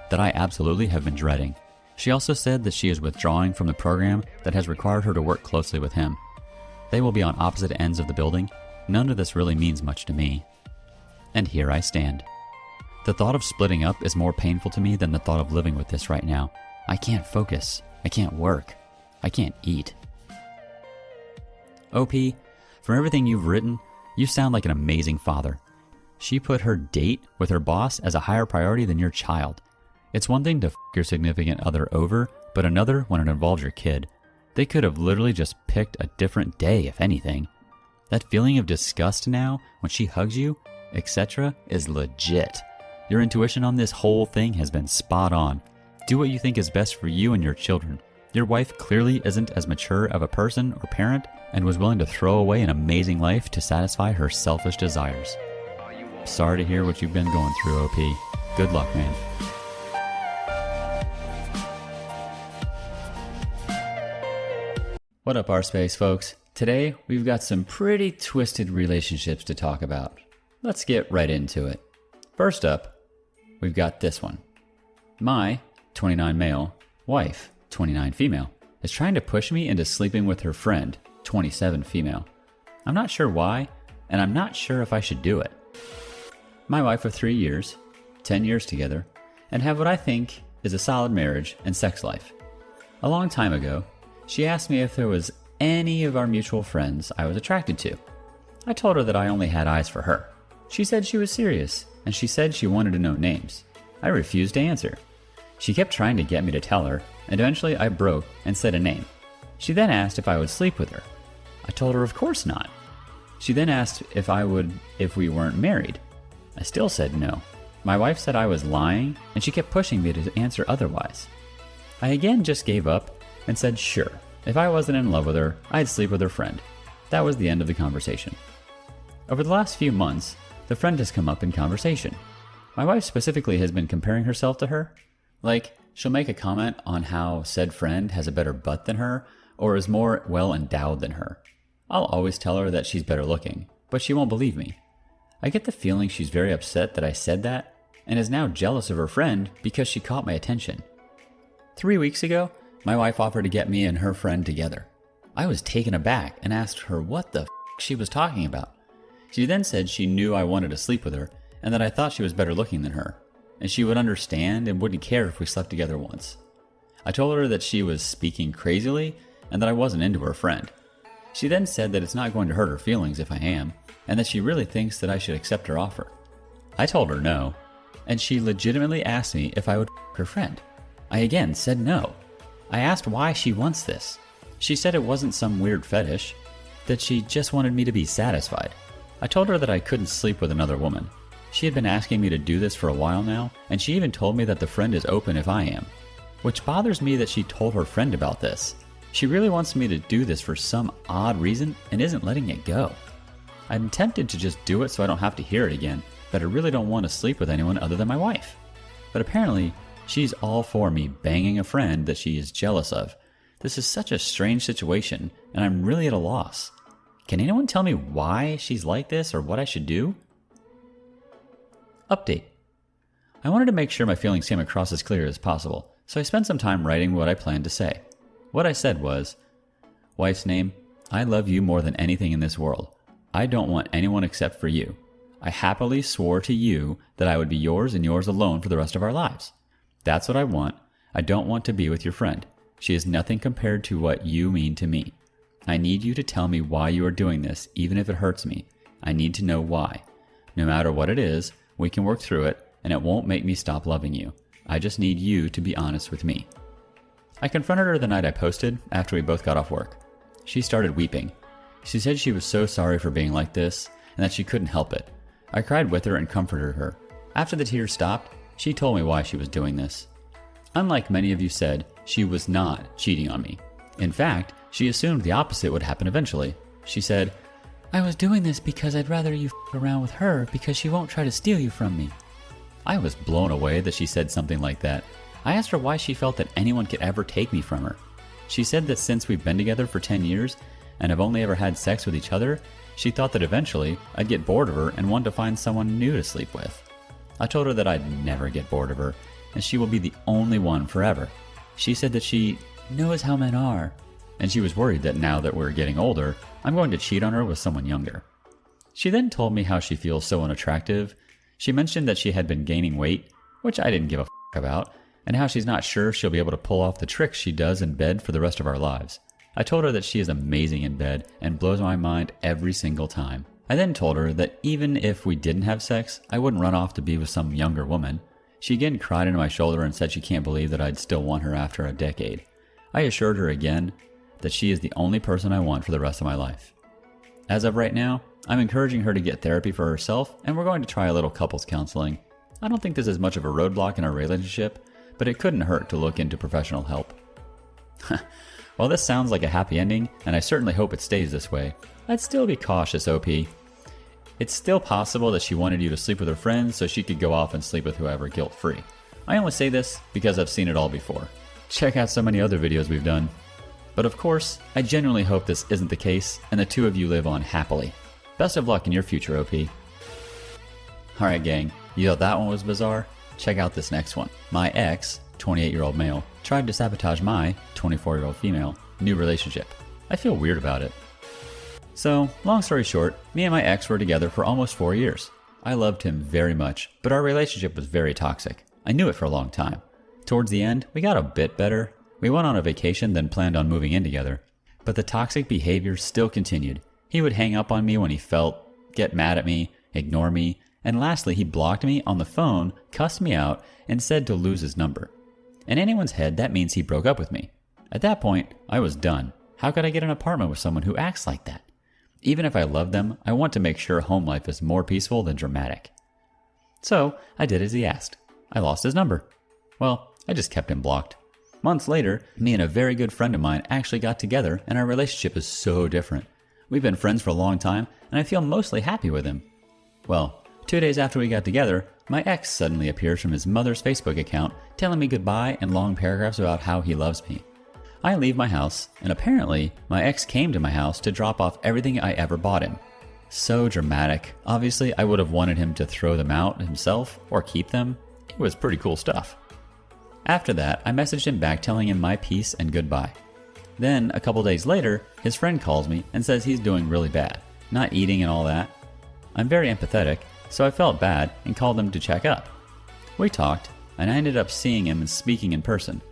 S1: that I absolutely have been dreading. She also said that she is withdrawing from the program that has required her to work closely with him. They will be on opposite ends of the building. None of this really means much to me. And here I stand. The thought of splitting up is more painful to me than the thought of living with this right now. I can't focus. I can't work. I can't eat. OP, from everything you've written, you sound like an amazing father. She put her date with her boss as a higher priority than your child. It's one thing to f your significant other over, but another when it involves your kid. They could have literally just picked a different day, if anything. That feeling of disgust now, when she hugs you, etc., is legit. Your intuition on this whole thing has been spot on. Do what you think is best for you and your children. Your wife clearly isn't as mature of a person or parent and was willing to throw away an amazing life to satisfy her selfish desires. Sorry to hear what you've been going through, OP. Good luck, man. What up, R-Space folks? Today, we've got some pretty twisted relationships to talk about. Let's get right into it. First up, we've got this one. My 29 male wife, 29 female, is trying to push me into sleeping with her friend, 27 female. I'm not sure why, and I'm not sure if I should do it. My wife of 3 years, 10 years together, and have what I think is a solid marriage and sex life. A long time ago, she asked me if there was any of our mutual friends I was attracted to. I told her that I only had eyes for her. She said she was serious, and she said she wanted to know names. I refused to answer. She kept trying to get me to tell her, and eventually I broke and said a name. She then asked if I would sleep with her. I told her of course not. She then asked if I would if we weren't married. I still said no. My wife said I was lying, and she kept pushing me to answer otherwise. I again just gave up and said sure, if I wasn't in love with her, I'd sleep with her friend. That was the end of the conversation. Over the last few months, the friend has come up in conversation. My wife specifically has been comparing herself to her. Like, she'll make a comment on how said friend has a better butt than her, or is more well endowed than her. I'll always tell her that she's better looking, but she won't believe me. I get the feeling she's very upset that I said that, and is now jealous of her friend because she caught my attention. 3 weeks ago, my wife offered to get me and her friend together. I was taken aback and asked her what the she was talking about. She then said she knew I wanted to sleep with her and that I thought she was better looking than her, and she would understand and wouldn't care if we slept together once. I told her that she was speaking crazily and that I wasn't into her friend. She then said that it's not going to hurt her feelings if I am, and that she really thinks that I should accept her offer. I told her no, and she legitimately asked me if I would her friend. I again said no. I asked why she wants this. She said it wasn't some weird fetish, that she just wanted me to be satisfied. I told her that I couldn't sleep with another woman. She had been asking me to do this for a while now, and she even told me that the friend is open if I am. Which bothers me that she told her friend about this. She really wants me to do this for some odd reason and isn't letting it go. I'm tempted to just do it so I don't have to hear it again, but I really don't want to sleep with anyone other than my wife. But apparently, she's all for me banging a friend that she is jealous of. This is such a strange situation, and I'm really at a loss. Can anyone tell me why she's like this or what I should do? Update. I wanted to make sure my feelings came across as clear as possible, so I spent some time writing what I planned to say. What I said was, wife's name, I love you more than anything in this world. I don't want anyone except for you. I happily swore to you that I would be yours and yours alone for the rest of our lives. That's what I want. I don't want to be with your friend. She is nothing compared to what you mean to me. I need you to tell me why you are doing this, even if it hurts me. I need to know why. No matter what it is, we can work through it, and it won't make me stop loving you. I just need you to be honest with me. I confronted her the night I posted, after we both got off work. She started weeping. She said she was so sorry for being like this, and that she couldn't help it. I cried with her and comforted her. After the tears stopped, she told me why she was doing this. Unlike many of you said, she was not cheating on me. In fact, she assumed the opposite would happen eventually. She said, I was doing this because I'd rather you around with her because she won't try to steal you from me. I was blown away that she said something like that. I asked her why she felt that anyone could ever take me from her. She said that since we've been together for 10 years and have only ever had sex with each other, she thought that eventually I'd get bored of her and want to find someone new to sleep with. I told her that I'd never get bored of her, and she will be the only one forever. She said that she knows how men are, and she was worried that now that we're getting older, I'm going to cheat on her with someone younger. She then told me how she feels so unattractive. She mentioned that she had been gaining weight, which I didn't give a about, and how she's not sure she'll be able to pull off the tricks she does in bed for the rest of our lives. I told her that she is amazing in bed and blows my mind every single time. I then told her that even if we didn't have sex, I wouldn't run off to be with some younger woman. She again cried into my shoulder and said she can't believe that I'd still want her after a decade. I assured her again that she is the only person I want for the rest of my life. As of right now, I'm encouraging her to get therapy for herself, and we're going to try a little couples counseling. I don't think this is much of a roadblock in our relationship, but it couldn't hurt to look into professional help. While this sounds like a happy ending, and I certainly hope it stays this way, I'd still be cautious, OP. It's still possible that she wanted you to sleep with her friends so she could go off and sleep with whoever guilt-free. I only say this because I've seen it all before. Check out so many other videos we've done. But of course, I genuinely hope this isn't the case and the two of you live on happily. Best of luck in your future, OP. Alright gang, you thought that one was bizarre? Check out this next one. My ex, 28-year-old male, tried to sabotage my 24-year-old female new relationship. I feel weird about it. So, long story short, me and my ex were together for almost 4 years. I loved him very much, but our relationship was very toxic. I knew it for a long time. Towards the end, we got a bit better. We went on a vacation, then planned on moving in together. But the toxic behavior still continued. He would hang up on me when he felt, get mad at me, ignore me, and lastly, he blocked me on the phone, cussed me out, and said to lose his number. In anyone's head, that means he broke up with me. At that point, I was done. How could I get an apartment with someone who acts like that? Even if I love them, I want to make sure home life is more peaceful than dramatic. So, I did as he asked. I lost his number. Well, I just kept him blocked. Months later, me and a very good friend of mine actually got together, and our relationship is so different. We've been friends for a long time, and I feel mostly happy with him. Well, 2 days after we got together, my ex suddenly appears from his mother's Facebook account telling me goodbye and long paragraphs about how he loves me. I leave my house, and apparently, my ex came to my house to drop off everything I ever bought him. So dramatic. Obviously, I would have wanted him to throw them out himself or keep them. It was pretty cool stuff. After that, I messaged him back telling him my peace and goodbye. Then, a couple days later, his friend calls me and says he's doing really bad, not eating and all that. I'm very empathetic, so I felt bad and called him to check up. We talked, and I ended up seeing him and speaking in person.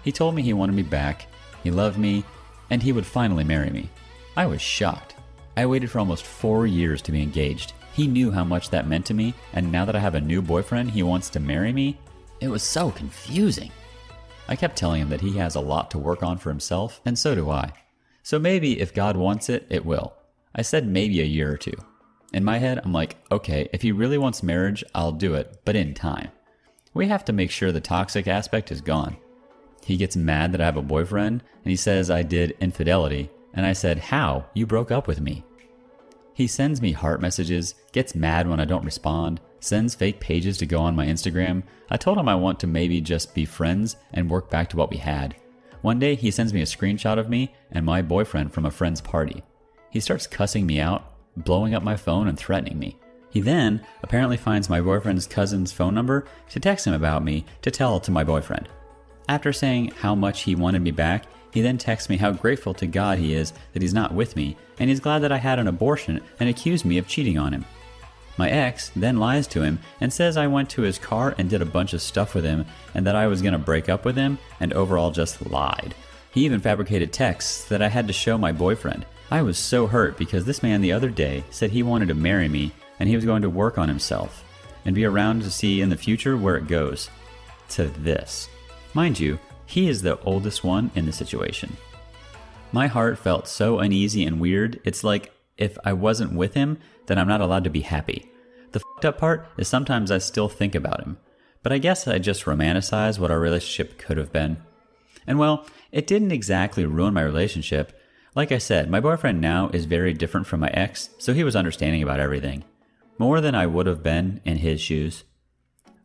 S1: He told me he wanted me back, he loved me, and he would finally marry me. I was shocked. I waited for almost 4 years to be engaged. He knew how much that meant to me, and now that I have a new boyfriend, he wants to marry me? It was so confusing. I kept telling him that he has a lot to work on for himself, and so do I. So maybe if God wants it, it will. I said maybe a year or two. In my head, I'm like, okay, if he really wants marriage, I'll do it, but in time. We have to make sure the toxic aspect is gone. He gets mad that I have a boyfriend, and he says I did infidelity, and I said, how? You broke up with me. He sends me heart messages, gets mad when I don't respond, sends fake pages to go on my Instagram. I told him I want to maybe just be friends and work back to what we had. One day, he sends me a screenshot of me and my boyfriend from a friend's party. He starts cussing me out, blowing up my phone and threatening me. He then apparently finds my boyfriend's cousin's phone number to text him about me to tell to my boyfriend. After saying how much he wanted me back, he then texts me how grateful to God he is that he's not with me, and he's glad that I had an abortion and accused me of cheating on him. My ex then lies to him and says I went to his car and did a bunch of stuff with him and that I was going to break up with him and overall just lied. He even fabricated texts that I had to show my boyfriend. I was so hurt because this man the other day said he wanted to marry me and he was going to work on himself and be around to see in the future where it goes. To this. Mind you, he is the oldest one in the situation. My heart felt so uneasy and weird, it's like if I wasn't with him, then I'm not allowed to be happy. The fucked up part is sometimes I still think about him, but I guess I just romanticize what our relationship could have been. And well, it didn't exactly ruin my relationship. Like I said, my boyfriend now is very different from my ex, so he was understanding about everything. More than I would have been in his shoes.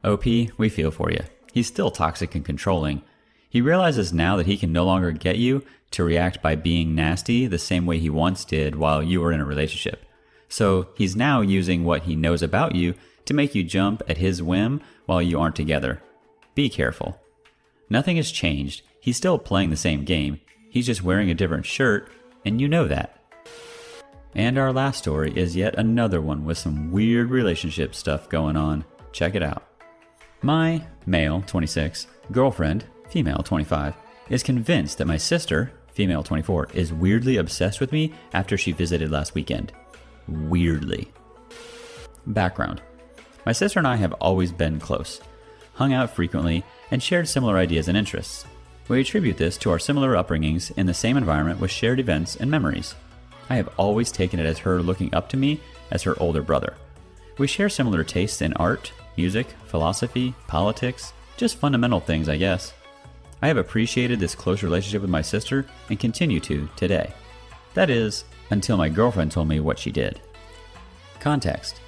S1: OP, we feel for you. He's still toxic and controlling. He realizes now that he can no longer get you to react by being nasty the same way he once did while you were in a relationship. So he's now using what he knows about you to make you jump at his whim while you aren't together. Be careful. Nothing has changed. He's still playing the same game. He's just wearing a different shirt, and you know that. And our last story is yet another one with some weird relationship stuff going on. Check it out. My male, 26, girlfriend, female, 25, is convinced that my sister, female, 24, is weirdly obsessed with me after she visited last weekend. Weirdly. Background. My sister and I have always been close, hung out frequently, and shared similar ideas and interests. We attribute this to our similar upbringings in the same environment with shared events and memories. I have always taken it as her looking up to me as her older brother. We share similar tastes in art, music, philosophy, politics, just fundamental things, I guess. I have appreciated this close relationship with my sister and continue to today. That is, until my girlfriend told me what she did. Context.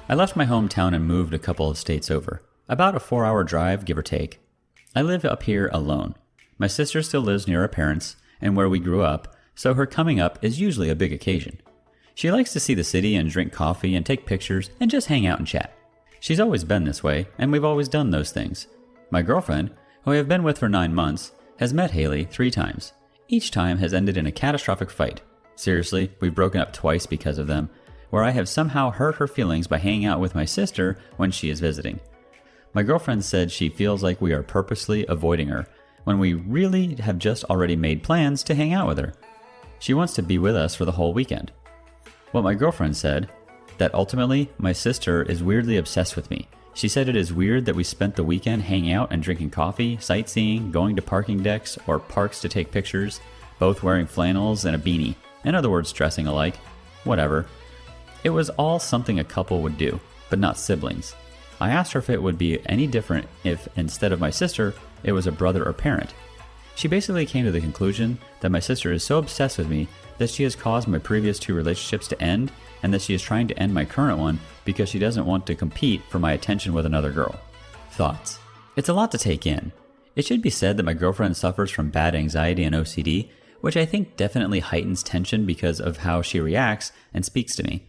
S1: I left my hometown and moved a couple of states over. About a 4-hour drive, give or take. I live up here alone. My sister still lives near her parents, and where we grew up, so her coming up is usually a big occasion. She likes to see the city and drink coffee and take pictures and just hang out and chat. She's always been this way, and we've always done those things. My girlfriend, who I have been with for 9 months, has met Haley 3 times. Each time has ended in a catastrophic fight. Seriously, we've broken up twice because of them, where I have somehow hurt her feelings by hanging out with my sister when she is visiting. My girlfriend said she feels like we are purposely avoiding her, when we really have just already made plans to hang out with her. She wants to be with us for the whole weekend. What my girlfriend said, that ultimately my sister is weirdly obsessed with me. She said it is weird that we spent the weekend hanging out and drinking coffee, sightseeing, going to parking decks or parks to take pictures, both wearing flannels and a beanie. In other words, dressing alike. Whatever. It was all something a couple would do, but not siblings. I asked her if it would be any different if, instead of my sister, it was a brother or parent. She basically came to the conclusion that my sister is so obsessed with me that she has caused my previous 2 relationships to end, and that she is trying to end my current one because she doesn't want to compete for my attention with another girl. Thoughts. It's a lot to take in. It should be said that my girlfriend suffers from bad anxiety and OCD, which I think definitely heightens tension because of how she reacts and speaks to me.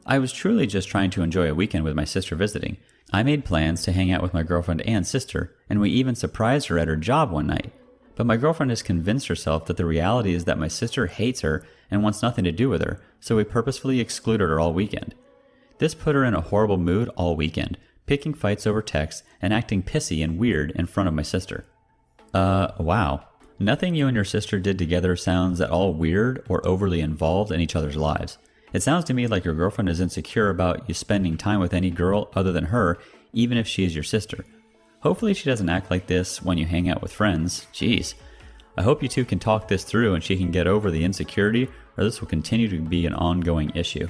S1: I was truly just trying to enjoy a weekend with my sister visiting. I made plans to hang out with my girlfriend and sister, and we even surprised her at her job one night. But my girlfriend has convinced herself that the reality is that my sister hates her and wants nothing to do with her, so we purposefully excluded her all weekend. This put her in a horrible mood all weekend, picking fights over text and acting pissy and weird in front of my sister. Wow. Nothing you and your sister did together sounds at all weird or overly involved in each other's lives. It sounds to me like your girlfriend is insecure about you spending time with any girl other than her, even if she is your sister. Hopefully she doesn't act like this when you hang out with friends. Jeez. I hope you two can talk this through and she can get over the insecurity, or this will continue to be an ongoing issue.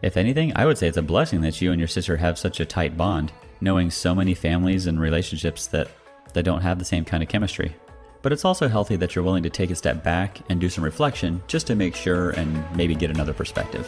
S1: If anything, I would say it's a blessing that you and your sister have such a tight bond, knowing so many families and relationships that don't have the same kind of chemistry. But it's also healthy that you're willing to take a step back and do some reflection just to make sure and maybe get another perspective.